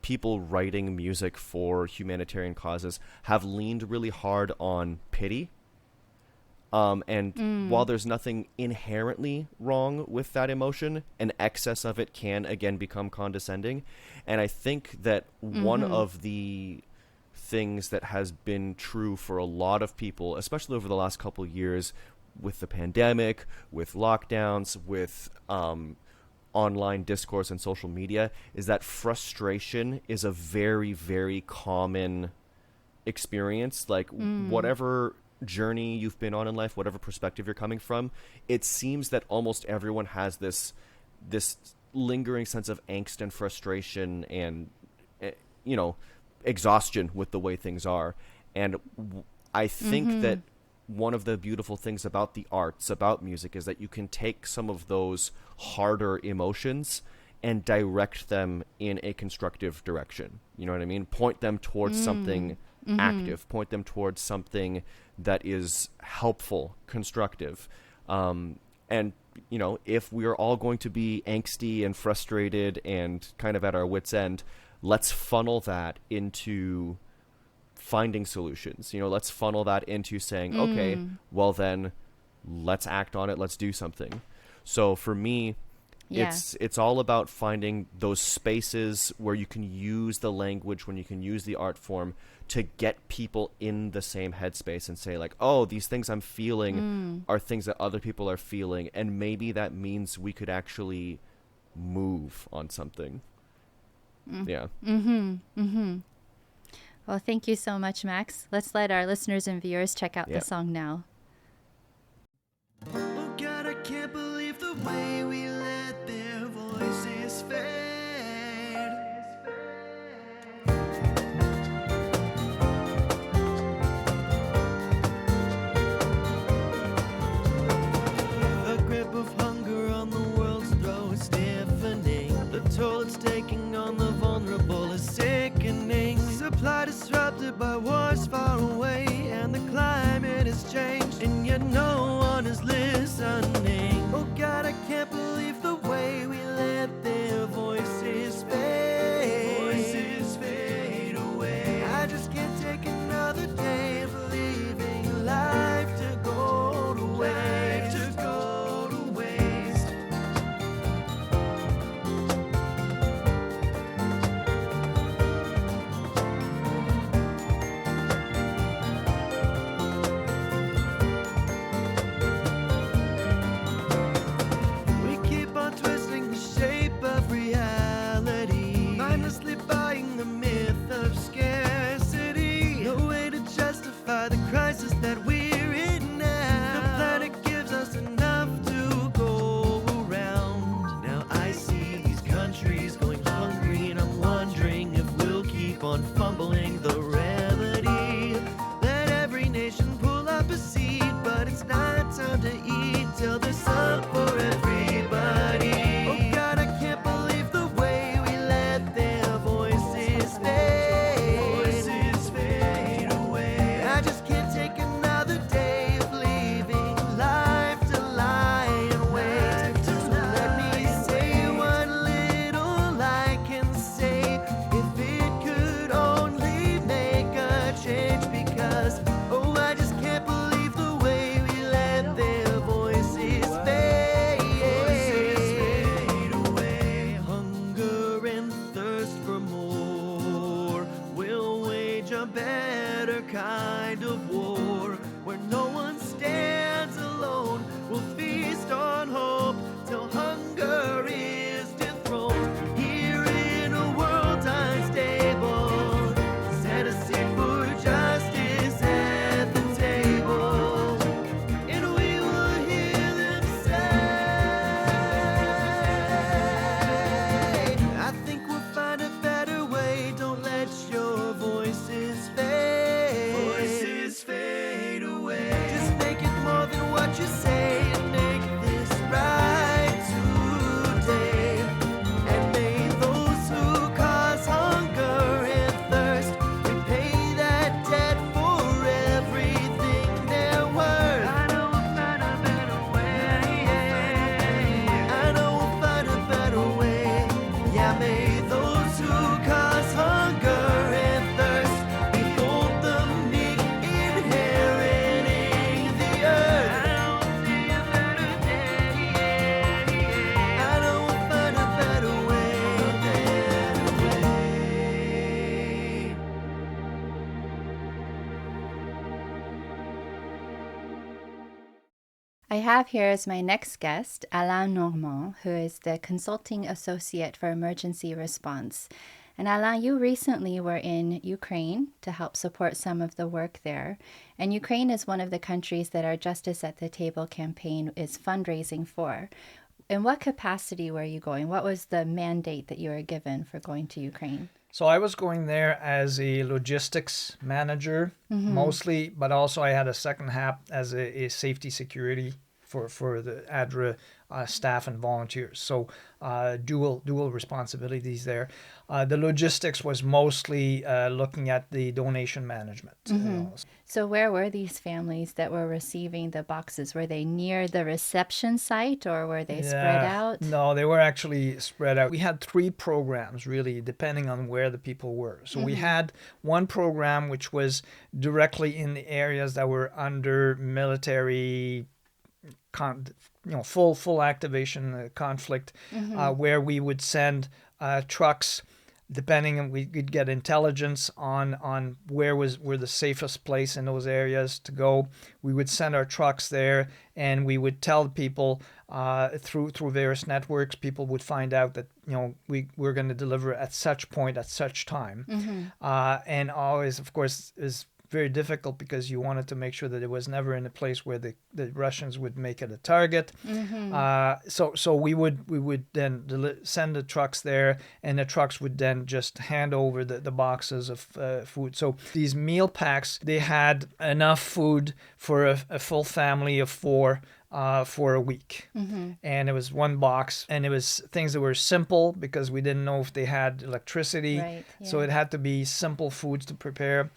people writing music for humanitarian causes have leaned really hard on pity. While there's nothing inherently wrong with that emotion, an excess of it can again become condescending. And I think that one of the things that has been true for a lot of people, especially over the last couple of years with the pandemic, with lockdowns, with online discourse and social media, is that frustration is a very, very common experience. Like, whatever journey you've been on in life, whatever perspective you're coming from, it seems that almost everyone has this lingering sense of angst and frustration and, exhaustion with the way things are. And I think that one of the beautiful things about the arts, about music, is that you can take some of those harder emotions and direct them in a constructive direction. You know what I mean? Point them towards something active, point them towards something that is helpful, constructive. And, if we are all going to be angsty and frustrated and kind of at our wits' end, let's funnel that into finding solutions. Let's funnel that into saying, okay, well then let's act on it. Let's do something. So for me, it's all about finding those spaces where you can use the language, when you can use the art form to get people in the same headspace and say, like, oh, these things I'm feeling are things that other people are feeling. And maybe that means we could actually move on something. Yeah. Well, thank you so much, Max. Let's let our listeners and viewers check out the song now. Oh God, I can't believe the way we let their voices fade. The grip of hunger far away, and the climate has changed, and yet no one is listening. Oh God, I can't believe the way we let their voices fade away. I just can't take another day of leaving life to go to waste. We keep on twisting the shape of reality, mindlessly buying the myth of scarcity. No way to justify the crisis that we're in now. The planet gives us enough to go around. Now I see these countries going hungry, and I'm wondering if we'll keep on fumbling the remedy. Let every nation pull up a seed, but it's not time to eat till there's some for everybody. Oh God, I can't believe the way we let their voices fade away. I just can't take another day of leaving life to lie and wait. So let me say what little I can say, if it could only make a change, because oh, I just can't believe the way we let their voices fade away. Hunger and thirst for more will wage a better kind of war, where no one stands alone. We'll feast on hope till hunger is dethroned. Here in a world unstable, set a seat for justice at the table, and we will hear them say, I think we'll find a better way. Don't let your voices fade away. Just make it more than what you say, and make this right today. And may those who cause hunger and thirst repay that debt for everything they're worth. I know we'll find a better way. I know we'll find a better way. Yeah, may those who cause hunger and thirst behold the meek inheriting the earth. I know we'll see a better day. I know we'll find a better way. I have here as my next guest Alain Normand, who is the Consulting Associate for Emergency Response. And Alain, you recently were in Ukraine to help support some of the work there. And Ukraine is one of the countries that our Justice at the Table campaign is fundraising for. In what capacity were you going? What was the mandate that you were given for going to Ukraine? So I was going there as a logistics manager mostly, but also I had a second half as a safety security for the ADRA staff and volunteers. So dual responsibilities there. The logistics was mostly looking at the donation management. So where were these families that were receiving the boxes? Were they near the reception site, or were they spread out? No, they were actually spread out. We had 3 programs, really, depending on where the people were. So we had one program which was directly in the areas that were under military full activation conflict, where we would send trucks, depending on, we'd get intelligence on where the safest place in those areas to go. We would send our trucks there, and we would tell people through various networks. People would find out that we're going to deliver at such point at such time, and always, of course, is very difficult because you wanted to make sure that it was never in a place where the Russians would make it a target. So we would then send the trucks there, and the trucks would then just hand over the boxes of food. So these meal packs, they had enough food for a full family of 4 for a week. And it was one box, and it was things that were simple because we didn't know if they had electricity. So it had to be simple foods to prepare.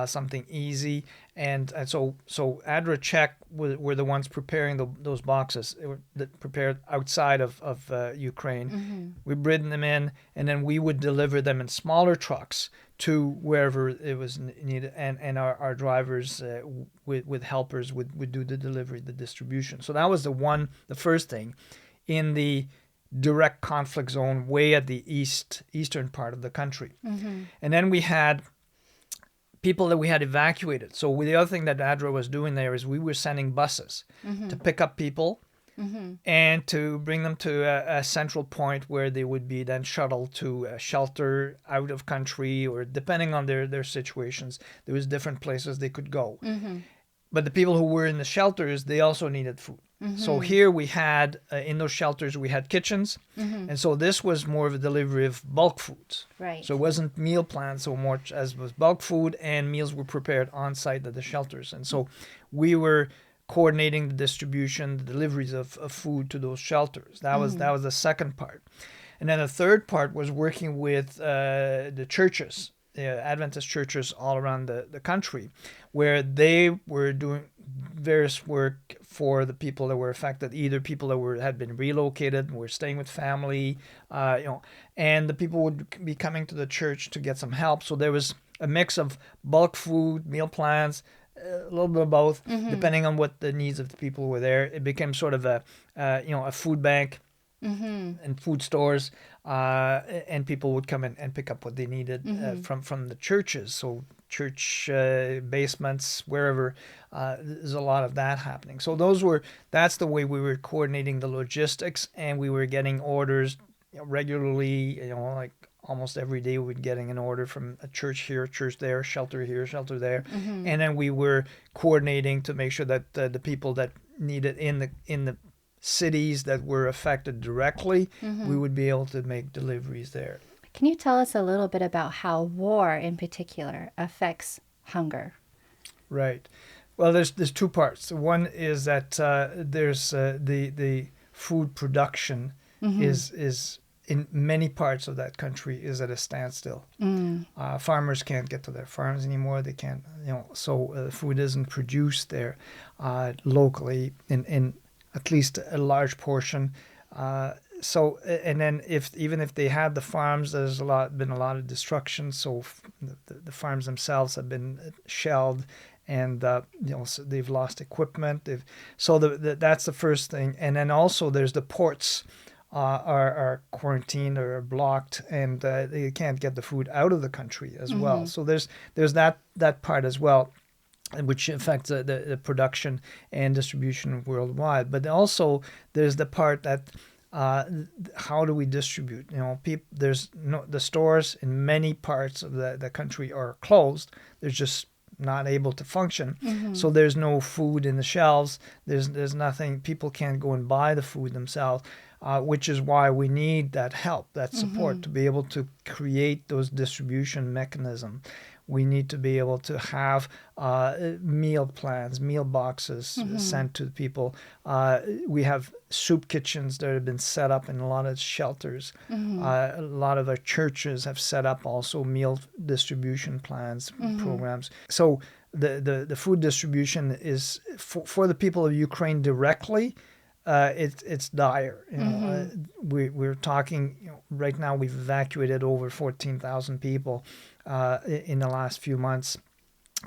something easy. And so ADRA Czech were the ones preparing those boxes that prepared outside of Ukraine. Mm-hmm. We bring them in, and then we would deliver them in smaller trucks to wherever it was needed, and our drivers with helpers would do the delivery, the distribution. So that was the first thing in the direct conflict zone way at the eastern part of the country. Mm-hmm. And then we had people that we had evacuated. So the other thing that ADRA was doing there is we were sending buses Mm-hmm. to pick up people Mm-hmm. and to bring them to a central point where they would be then shuttled to a shelter out of country, or depending on their situations, there was different places they could go. Mm-hmm. But the people who were in the shelters, they also needed food. Mm-hmm. So here we had, in those shelters, we had kitchens. Mm-hmm. And so this was more of a delivery of bulk foods. Right. So it wasn't meal plans so much as was bulk food, and meals were prepared on site at the shelters. And so we were coordinating the distribution, the deliveries of food to those shelters. That was the second part. And then the third part was working with the churches, Adventist churches all around the country, where they were doing various work for the people that were affected, either people that had been relocated, were staying with family, and the people would be coming to the church to get some help. So there was a mix of bulk food, meal plans, a little bit of both, depending on what the needs of the people were there. It became sort of a food bank and food stores, and people would come in and pick up what they needed from the churches. So church basements, wherever, there's a lot of that happening. So that's the way we were coordinating the logistics, and we were getting orders regularly, like almost every day we'd getting an order from a church here, church there, shelter here, shelter there. Mm-hmm. And then we were coordinating to make sure that the people that needed in the cities that were affected directly, we would be able to make deliveries there. Can you tell us a little bit about how war in particular affects hunger? Right. Well, there's two parts. One is that there's the food production is in many parts of that country is at a standstill. Farmers can't get to their farms anymore. They can't, so food isn't produced there locally in at least a large portion. So, and then even if they had the farms, there's been a lot of destruction. So the farms themselves have been shelled, and so they've lost equipment. That's the first thing. And then also there's the ports are quarantined or are blocked, and they can't get the food out of the country as well. So there's that part as well, which affects the production and distribution worldwide. But also there's the part that how do we distribute? The stores in many parts of the country are closed. They're just not able to function. So there's no food in the shelves. There's nothing. People can't go and buy the food themselves, which is why we need that help, that support to be able to create those distribution mechanisms. We need to be able to have meal plans, meal boxes sent to people. We have soup kitchens that have been set up in a lot of shelters. A lot of our churches have set up also meal distribution plans, programs. So the food distribution is for the people of Ukraine directly. It's dire. We're talking. Right now, we've evacuated over 14,000 people in the last few months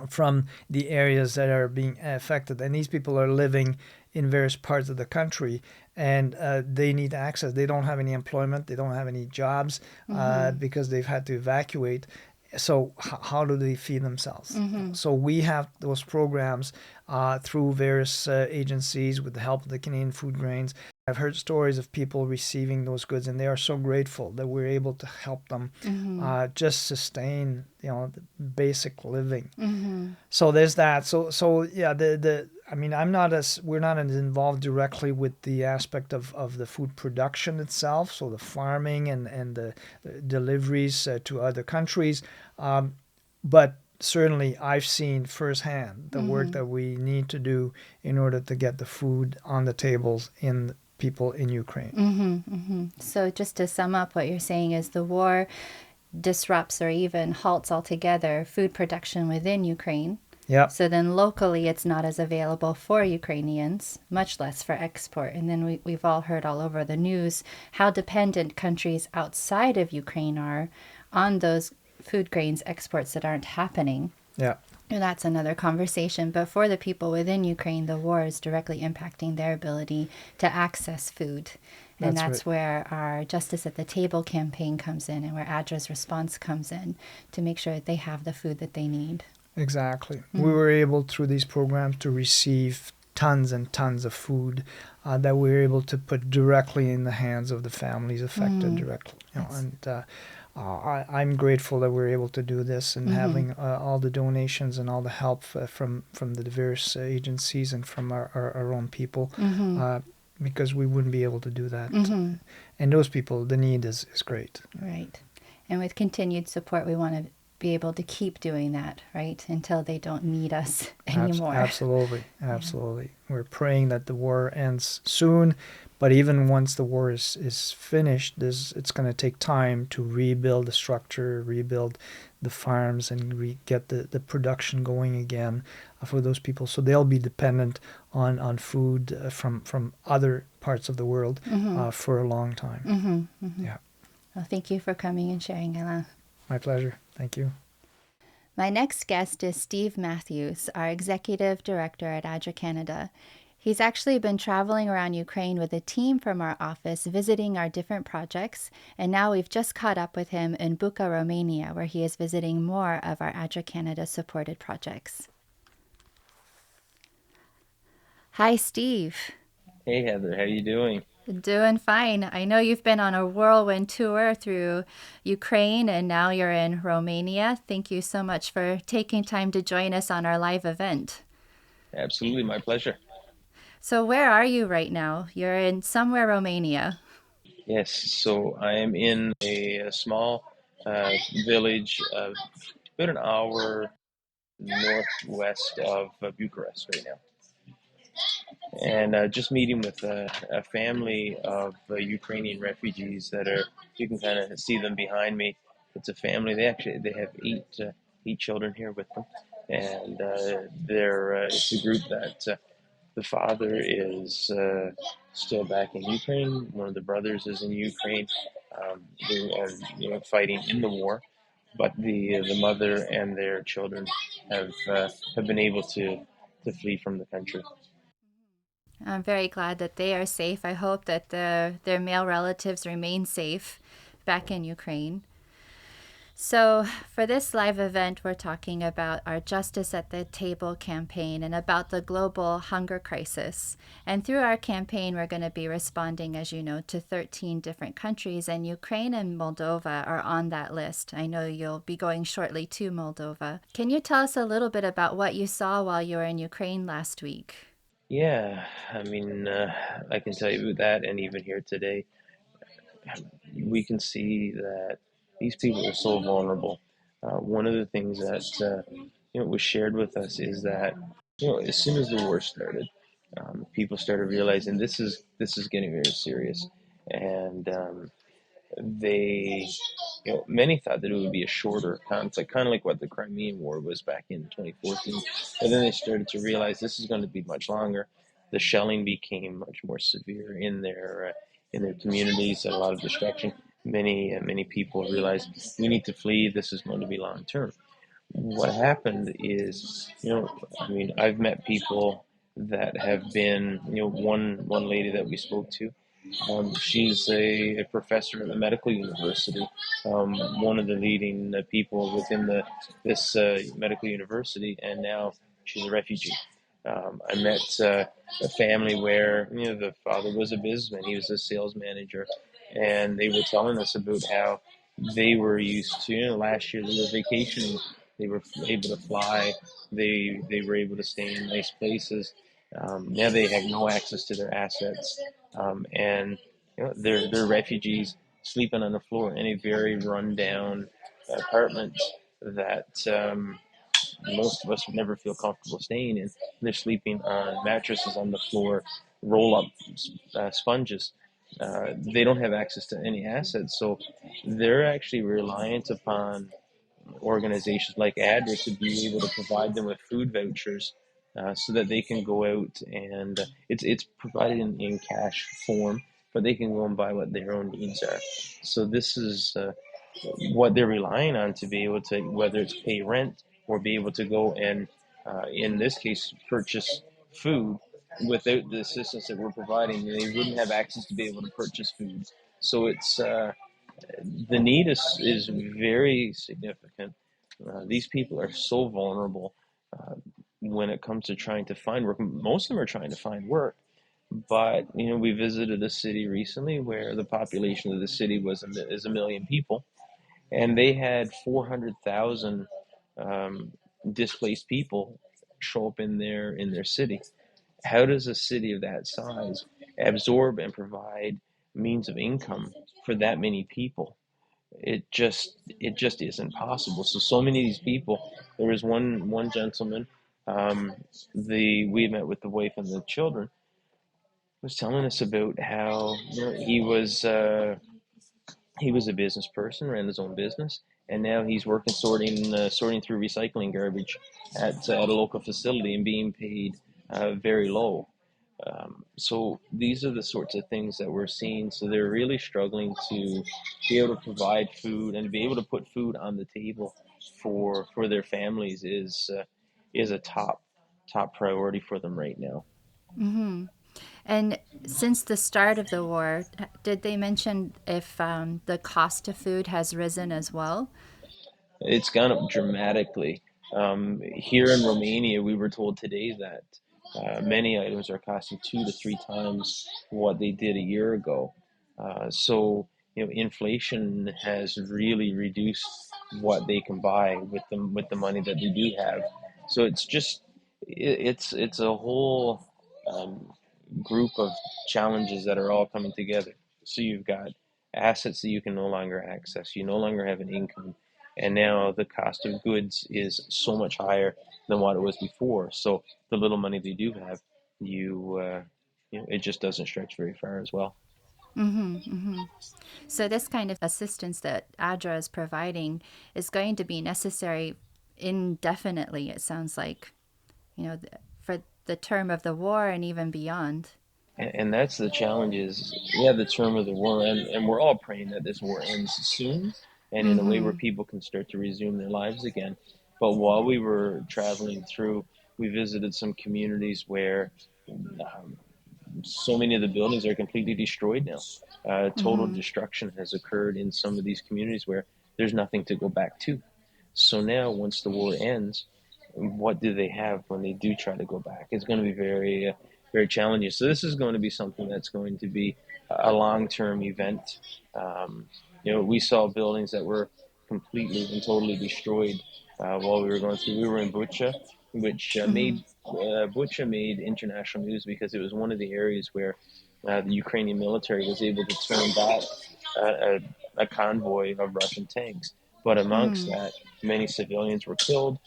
from the areas that are being affected, and these people are living in various parts of the country, and they need access. They don't have any employment. They don't have any jobs because they've had to evacuate. So how do they feed themselves? So we have those programs through various agencies with the help of the Canadian Food Grains. I've heard stories of people receiving those goods, and they are so grateful that we're able to help them just sustain, the basic living. So there's that. So yeah, we're not as involved directly with the aspect of the food production itself, so the farming and the deliveries to other countries, but certainly I've seen firsthand the work that we need to do in order to get the food on the tables in people in Ukraine. So just to sum up, what you're saying is the war disrupts or even halts altogether food production within Ukraine. Yeah. So then locally it's not as available for Ukrainians, much less for export. And then we've all heard all over the news how dependent countries outside of Ukraine are on those food grains exports that aren't happening. Yeah. And that's another conversation. But for the people within Ukraine, the war is directly impacting their ability to access food. And that's right. where our Justice at the Table campaign comes in and where ADRA's response comes in to make sure that they have the food that they need. Exactly. We were able through these programs to receive tons and tons of food that we were able to put directly in the hands of the families affected directly. I'm grateful that we're able to do this and having all the donations and all the help from the diverse agencies and from our own people because we wouldn't be able to do that. And those people, the need is great. Right. And with continued support, we want to be able to keep doing that, right, until they don't need us anymore. Absolutely. We're praying that the war ends soon, but even once the war is finished, it's going to take time to rebuild the structure, rebuild the farms, and get the production going again for those people. So they'll be dependent on food from other parts of the world for a long time. Yeah. Well, thank you for coming and sharing, Alain. My pleasure. Thank you. My next guest is Steve Matthews, our Executive Director at ADRA Canada. He's actually been traveling around Ukraine with a team from our office, visiting our different projects, and now we've just caught up with him in Buca, Romania, where he is visiting more of our ADRA Canada supported projects. Hi, Steve. Hey, Heather. How you doing? Doing fine. I know you've been on a whirlwind tour through Ukraine and now you're in Romania. Thank you so much for taking time to join us on our live event. Absolutely, my pleasure. So where are you right now? You're in somewhere Romania. Yes, so I am in a small village about an hour northwest of Bucharest right now. And just meeting with a family of Ukrainian refugees that are, you can kind of see them behind me. It's a family. They have eight children here with them, and it's a group that the father is still back in Ukraine. One of the brothers is in Ukraine, fighting in the war. But the mother and their children have been able to flee from the country. I'm very glad that they are safe. I hope that their male relatives remain safe back in Ukraine. So for this live event, we're talking about our Justice at the Table campaign and about the global hunger crisis. And through our campaign, we're going to be responding, as you know, to 13 different countries, and Ukraine and Moldova are on that list. I know you'll be going shortly to Moldova. Can you tell us a little bit about what you saw while you were in Ukraine last week? Yeah, I mean, I can tell you that, and even here today, we can see that these people are so vulnerable. One of the things that was shared with us is that as soon as the war started, people started realizing this is getting very serious, and many thought that it would be a shorter conflict, kind of like what the Crimean War was back in 2014. But then they started to realize this is going to be much longer. The shelling became much more severe in their communities, a lot of destruction. Many people realized we need to flee. This is going to be long term. What happened is, I've met people that have been, one lady that we spoke to. She's a professor at the medical university, one of the leading people within this medical university, and now she's a refugee. I met a family where the father was a businessman, he was a sales manager, and they were telling us about how they were used to. Last year they were vacationing, they were able to fly, they were able to stay in nice places. Now they have no access to their assets, and they're refugees sleeping on the floor in a very rundown apartment that most of us would never feel comfortable staying in. They're sleeping on mattresses on the floor, roll-up sponges. they don't have access to any assets. So they're actually reliant upon organizations like ADRA to be able to provide them with food vouchers so that they can go out and it's provided in cash form, but they can go and buy what their own needs are. So this is what they're relying on to be able to, whether it's pay rent or be able to go and, in this case, purchase food. Without the assistance that we're providing, they wouldn't have access to be able to purchase food. So it's the need is very significant. These people are so vulnerable when it comes to trying to find work. Most of them are trying to find work, but we visited a city recently where the population of the city is 1 million people, and they had 400,000 displaced people show up in their city. How does a city of that size absorb and provide means of income for that many people? It just isn't possible. So many of these people. There was one gentleman. We met with the wife and the children. Was telling us about how he was a business person, ran his own business, and now he's working sorting through recycling garbage at a local facility and being paid very low. So these are the sorts of things that we're seeing. So they're really struggling to be able to provide food and be able to put food on the table for their families is a top priority for them right now. Mm-hmm. And since the start of the war, did they mention if the cost of food has risen as well? It's gone up dramatically. Here in Romania, we were told today that many items are costing 2 to 3 times what they did a year ago. So inflation has really reduced what they can buy with the money that they do have. So it's a whole group of challenges that are all coming together. So you've got assets that you can no longer access. You no longer have an income. And now the cost of goods is so much higher than what it was before. So the little money they do have, it just doesn't stretch very far as well. Mm-hmm, mm-hmm. So this kind of assistance that ADRA is providing is going to be necessary indefinitely, it sounds like, for the term of the war and even beyond. And that's the challenge is, the term of the war, and we're all praying that this war ends soon and in a way where people can start to resume their lives again. But while we were traveling through, we visited some communities where so many of the buildings are completely destroyed now. Total destruction has occurred in some of these communities where there's nothing to go back to. So now, once the war ends, what do they have when they do try to go back? It's going to be very, very challenging. So this is going to be something that's going to be a long-term event. We saw buildings that were completely and totally destroyed while we were going through. We were in Bucha, which Bucha made international news because it was one of the areas where the Ukrainian military was able to turn back a convoy of Russian tanks. But amongst that, many civilians were killed.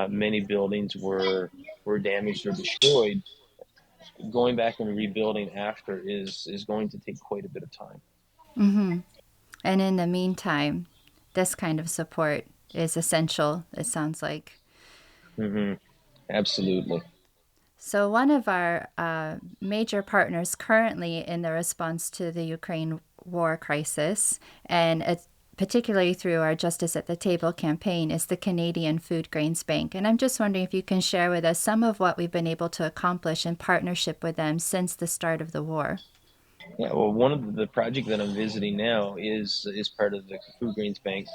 Many buildings were damaged or destroyed. Going back and rebuilding after is going to take quite a bit of time. Mm-hmm. And in the meantime, this kind of support is essential, it sounds like. Mm-hmm. Absolutely. So one of our major partners currently in the response to the Ukraine war crisis, and particularly through our Justice at the Table campaign, is the Canadian Food Grains Bank. And I'm just wondering if you can share with us some of what we've been able to accomplish in partnership with them since the start of the war. Yeah, well, one of the project that I'm visiting now is part of the Food Grains Bank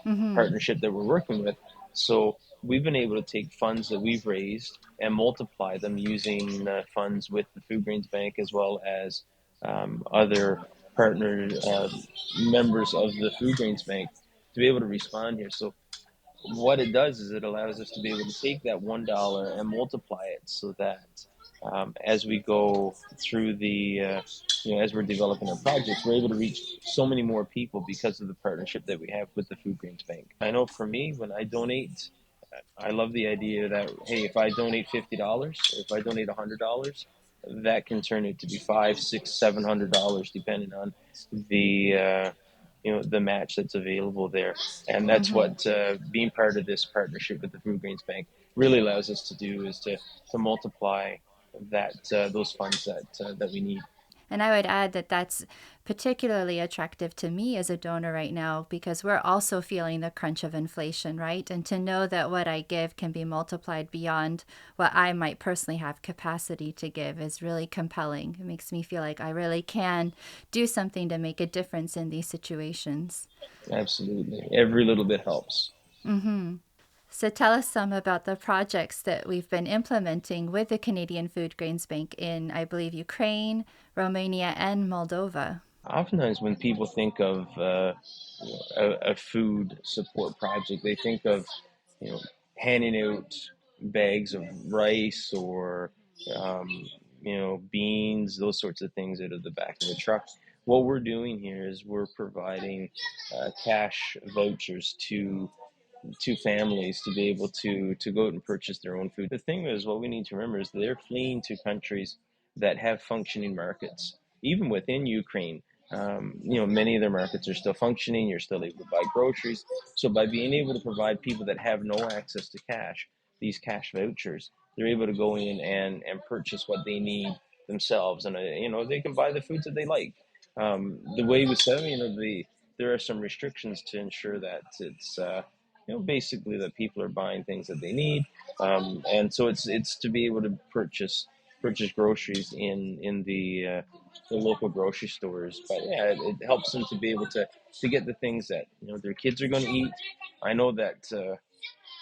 partnership that we're working with. So we've been able to take funds that we've raised and multiply them using funds with the Food Grains Bank as well as other partner members of the Food Grains Bank to be able to respond here. So what it does is it allows us to be able to take that $1 and multiply it so that as we go through as we're developing our projects, we're able to reach so many more people because of the partnership that we have with the Food Grains Bank. I know for me, when I donate, I love the idea that, hey, if I donate $50, if I donate $100, that can turn it to be $500, $600, $700, depending on the the match that's available there. And that's what being part of this partnership with the Food Grains Bank really allows us to do, is to multiply that those funds that we need. And I would add that that's particularly attractive to me as a donor right now because we're also feeling the crunch of inflation, right? And to know that what I give can be multiplied beyond what I might personally have capacity to give is really compelling. It makes me feel like I really can do something to make a difference in these situations. Absolutely. Every little bit helps. Mm-hmm. So tell us some about the projects that we've been implementing with the Canadian Food Grains Bank in, I believe, Ukraine, Romania, and Moldova. Oftentimes, when people think of a food support project, they think of handing out bags of rice or beans, those sorts of things out of the back of the truck. What we're doing here is we're providing cash vouchers to families to be able to go out and purchase their own food. The thing is, what we need to remember is they're fleeing to countries that have functioning markets. Even within Ukraine, many of their markets are still functioning. You're still able to buy groceries. So by being able to provide people that have no access to cash, these cash vouchers, they're able to go in and purchase what they need themselves, and they can buy the foods that they like. The way we set them, there are some restrictions to ensure that it's basically that people are buying things that they need, and so it's to be able to purchase groceries in the local grocery stores. But yeah, it helps them to be able to get the things that their kids are going to eat. I know that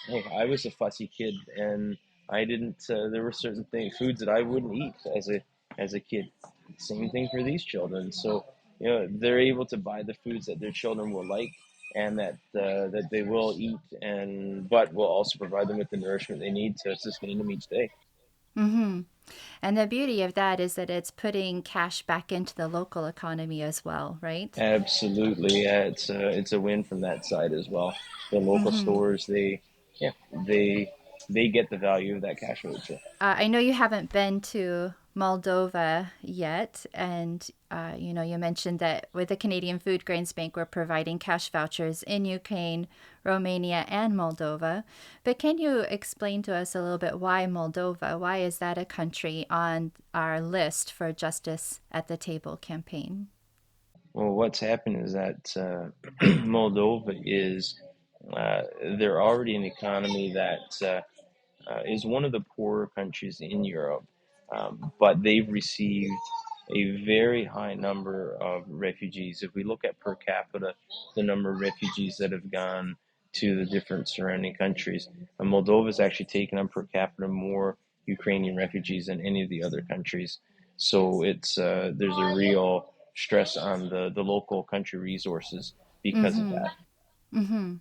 hey, I was a fussy kid, and I didn't. There were certain foods that I wouldn't eat as a kid. Same thing for these children. So they're able to buy the foods that their children will like and that they will eat, but will also provide them with the nourishment they need to sustain them each day. Mm-hmm. And the beauty of that is that it's putting cash back into the local economy as well, right? Absolutely, yeah. It's a win from that side as well. The local stores, they get the value of that cash voucher. I know you haven't been to Moldova yet, and you mentioned that with the Canadian Food Grains Bank, we're providing cash vouchers in Ukraine, Romania, and Moldova. But can you explain to us a little bit why Moldova? Why is that a country on our list for Justice at the Table campaign? Well, what's happened is that Moldova is they're already an economy that is one of the poorer countries in Europe, but they've received a very high number of refugees. If we look at per capita, the number of refugees that have gone to the different surrounding countries, Moldova has actually taken on per capita more Ukrainian refugees than any of the other countries. So it's there's a real stress on the local country resources because of that. Mm-hmm.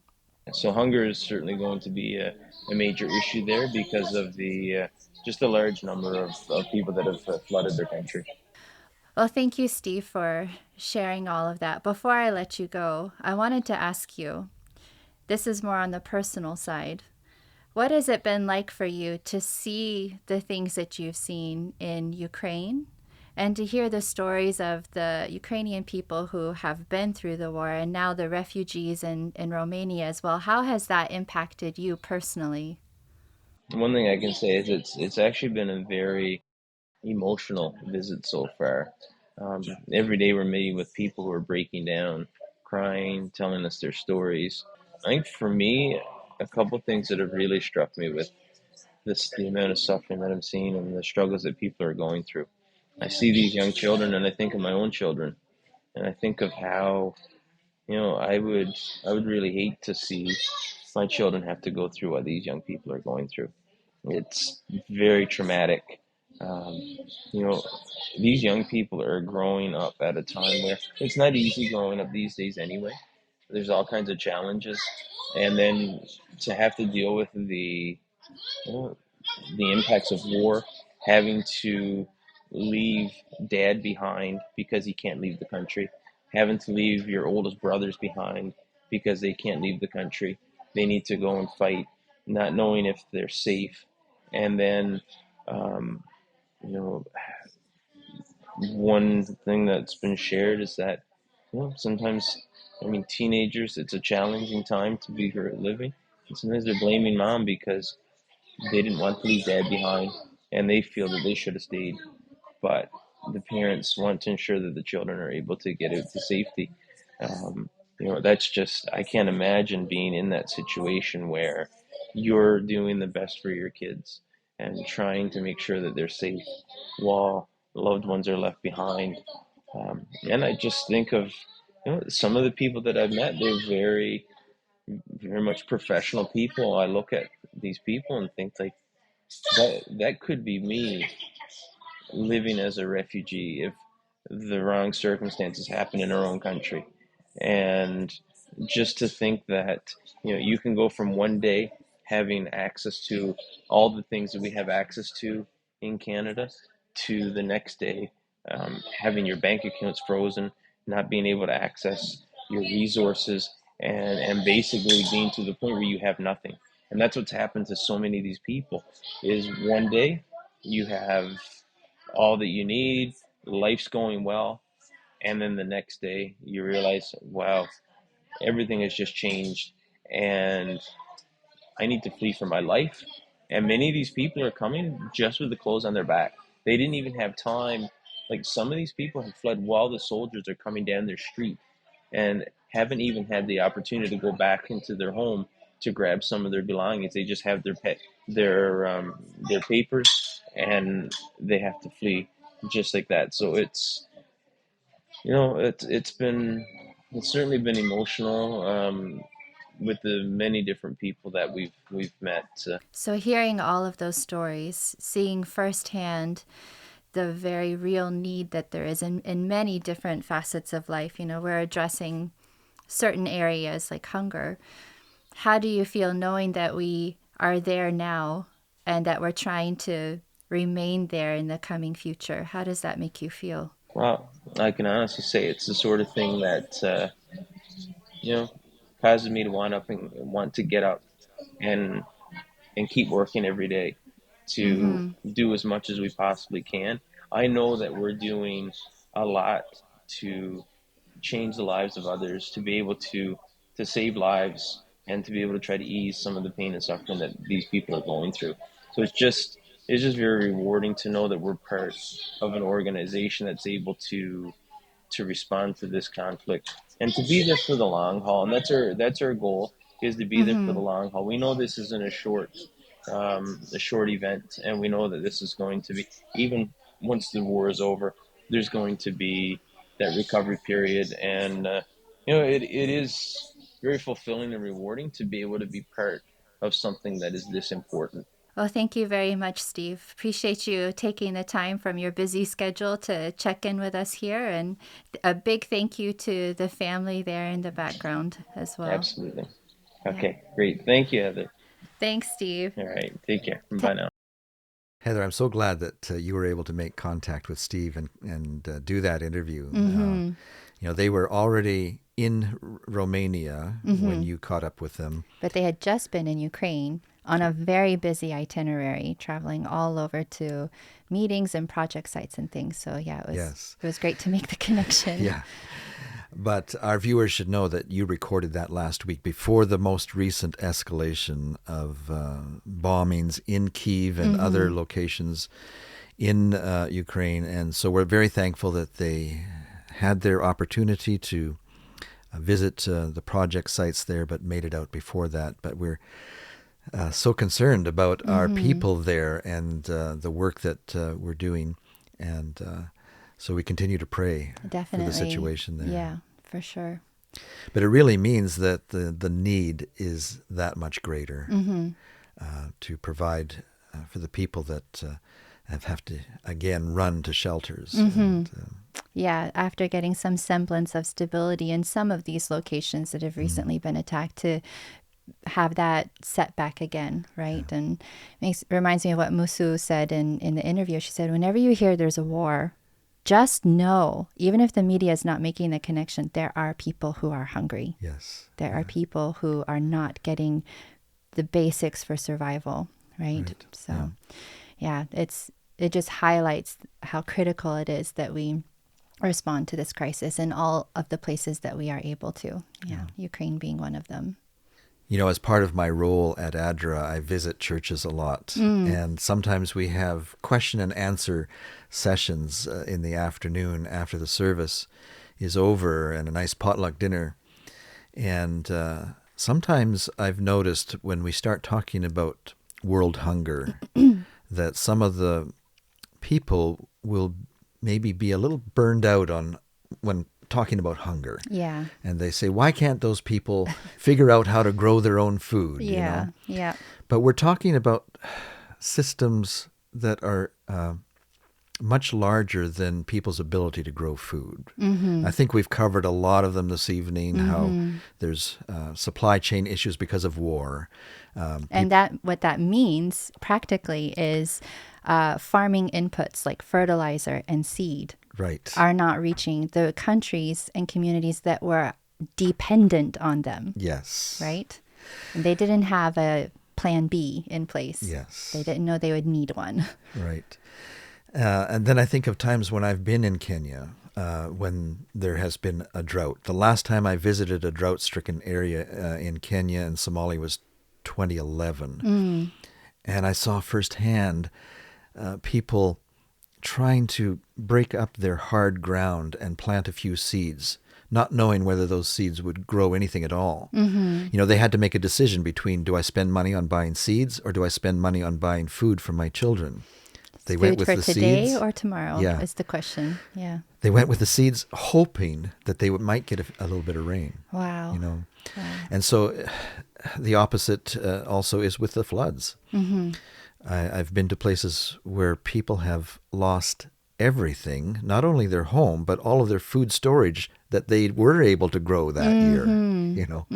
So hunger is certainly going to be a major issue there because of the just the large number of people that have flooded their country. Well, thank you, Steve, for sharing all of that. Before I let you go, I wanted to ask you, this is more on the personal side. What has it been like for you to see the things that you've seen in Ukraine and to hear the stories of the Ukrainian people who have been through the war and now the refugees in Romania as well? How has that impacted you personally? One thing I can say is it's actually been a very emotional visit so far. Every day we're meeting with people who are breaking down, crying, telling us their stories. I think for me, a couple things that have really struck me with the amount of suffering that I'm seeing and the struggles that people are going through. I see these young children and I think of my own children, and I think of how I would really hate to see my children have to go through what these young people are going through. It's very traumatic. Um, you know, these young people are growing up at a time where it's not easy growing up these days anyway. There's all kinds of challenges, and then to have to deal with you know, the impacts of war, having to leave dad behind because he can't leave the country, having to leave your oldest brothers behind because they can't leave the country. They need to go and fight, not knowing if they're safe. And then you know, one thing that's been shared is that, sometimes, I mean, teenagers, it's a challenging time to be here living. And sometimes they're blaming mom because they didn't want to leave dad behind and they feel that they should have stayed. But the parents want to ensure that the children are able to get out to safety. Um, that's just, I can't imagine being in that situation where you're doing the best for your kids and trying to make sure that they're safe while loved ones are left behind. And I just think of, some of the people that I've met, they're very, very much professional people. I look at these people and think like, that could be me living as a refugee if the wrong circumstances happen in our own country. And just to think that, you can go from one day having access to all the things that we have access to in Canada to the next day having your bank accounts frozen, not being able to access your resources, and basically being to the point where you have nothing. And that's what's happened to so many of these people is one day you have all that you need, life's going well, and then the next day you realize, wow, everything has just changed and I need to flee for my life. And many of these people are coming just with the clothes on their back. They didn't even have time. Like some of these people have fled while the soldiers are coming down their street and haven't even had the opportunity to go back into their home to grab some of their belongings. They just have their papers and they have to flee just like that. So it's certainly been emotional with the many different people that we've met. So hearing all of those stories, seeing firsthand the very real need that there is in many different facets of life, we're addressing certain areas like hunger. How do you feel knowing that we are there now and that we're trying to remain there in the coming future? How does that make you feel? Well, I can honestly say it's the sort of thing that causes me to want to get up and keep working every day to do as much as we possibly can. I know that we're doing a lot to change the lives of others, to be able to save lives, and to be able to try to ease some of the pain and suffering that these people are going through. So it's just very rewarding to know that we're part of an organization that's able to respond to this conflict and to be there for the long haul. And that's our goal, is to be there for the long haul. We know this isn't a short event, and we know that this is going to be, even once the war is over, there's going to be that recovery period. And it is very fulfilling and rewarding to be able to be part of something that is this important. Well, thank you very much, Steve. Appreciate you taking the time from your busy schedule to check in with us here. And a big thank you to the family there in the background as well. Absolutely. Okay, great. Thank you, Heather. Thanks, Steve. All right, take care. Bye now. Heather, I'm so glad that you were able to make contact with Steve and do that interview. They were already in Romania when you caught up with them. But they had just been in Ukraine on a very busy itinerary, traveling all over to meetings and project sites and things. So yeah, it was great to make the connection. Yeah. But our viewers should know that you recorded that last week before the most recent escalation of bombings in Kyiv and other locations in Ukraine. And so we're very thankful that they had their opportunity to visit the project sites there, but made it out before that. But we're so concerned about our people there and the work that we're doing. And so we continue to pray for the situation there. Yeah, for sure. But it really means that the need is that much greater to provide for the people that have to, again, run to shelters. And, yeah, after getting some semblance of stability in some of these locations that have recently been attacked, to have that setback again, right? Yeah. And reminds me of what Musu said in the interview. She said, whenever you hear there's a war, just know, even if the media is not making the connection, there are people who are hungry. Yes. There are people who are not getting the basics for survival, right? So, yeah, it's it just highlights how critical it is that we respond to this crisis in all of the places that we are able to. Yeah, Ukraine being one of them. You know, as part of my role at ADRA, I visit churches a lot. And sometimes we have question and answer sessions in the afternoon after the service is over, and a nice potluck dinner. And sometimes I've noticed when we start talking about world hunger that some of the people will maybe be a little burned out on when talking about hunger. Yeah. And they say, why can't those people figure out how to grow their own food? Yeah. You know? Yeah. But we're talking about systems that are much larger than people's ability to grow food. I think we've covered a lot of them this evening, how there's supply chain issues because of war. And what that means practically is farming inputs like fertilizer and seed are not reaching the countries and communities that were dependent on them. Yes. Right? And they didn't have a plan B in place. Yes. They didn't know they would need one. Right. And then I think of times when I've been in Kenya, when there has been a drought. The last time I visited a drought-stricken area in Kenya and Somalia was 2011. And I saw firsthand people trying to break up their hard ground and plant a few seeds, not knowing whether those seeds would grow anything at all. You know, they had to make a decision between, do I spend money on buying seeds or do I spend money on buying food for my children? They went with for the today seeds. Or tomorrow is the question. Yeah. They went with the seeds hoping that they might get a little bit of rain. Wow. You know. Wow. And so the opposite also is with the floods. I've been to places where people have lost everything, not only their home, but all of their food storage that they were able to grow that year, you know.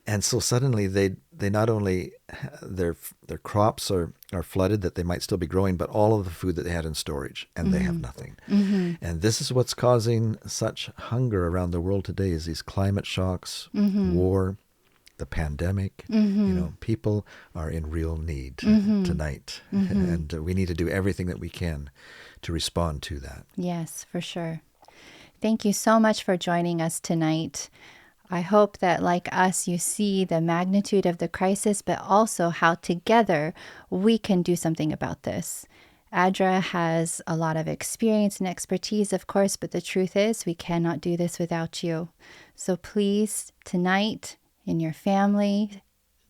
And so suddenly they not only their crops are flooded that they might still be growing, but all of the food that they had in storage, and they have nothing. And this is what's causing such hunger around the world today, is these climate shocks, war, the pandemic. You know, people are in real need tonight, and we need to do everything that we can to respond to that. Yes, for sure. Thank you so much for joining us tonight. I hope that, like us, you see the magnitude of the crisis, but also how together we can do something about this. ADRA has a lot of experience and expertise, of course, but the truth is we cannot do this without you. So please, tonight, in your family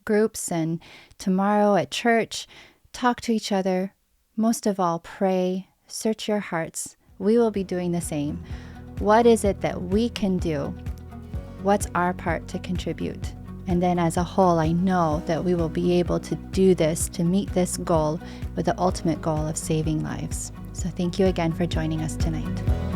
groups and tomorrow at church, talk to each other. Most of all, pray, search your hearts. We will be doing the same. What is it that we can do? What's our part to contribute? And then as a whole, I know that we will be able to do this, to meet this goal with the ultimate goal of saving lives. So thank you again for joining us tonight.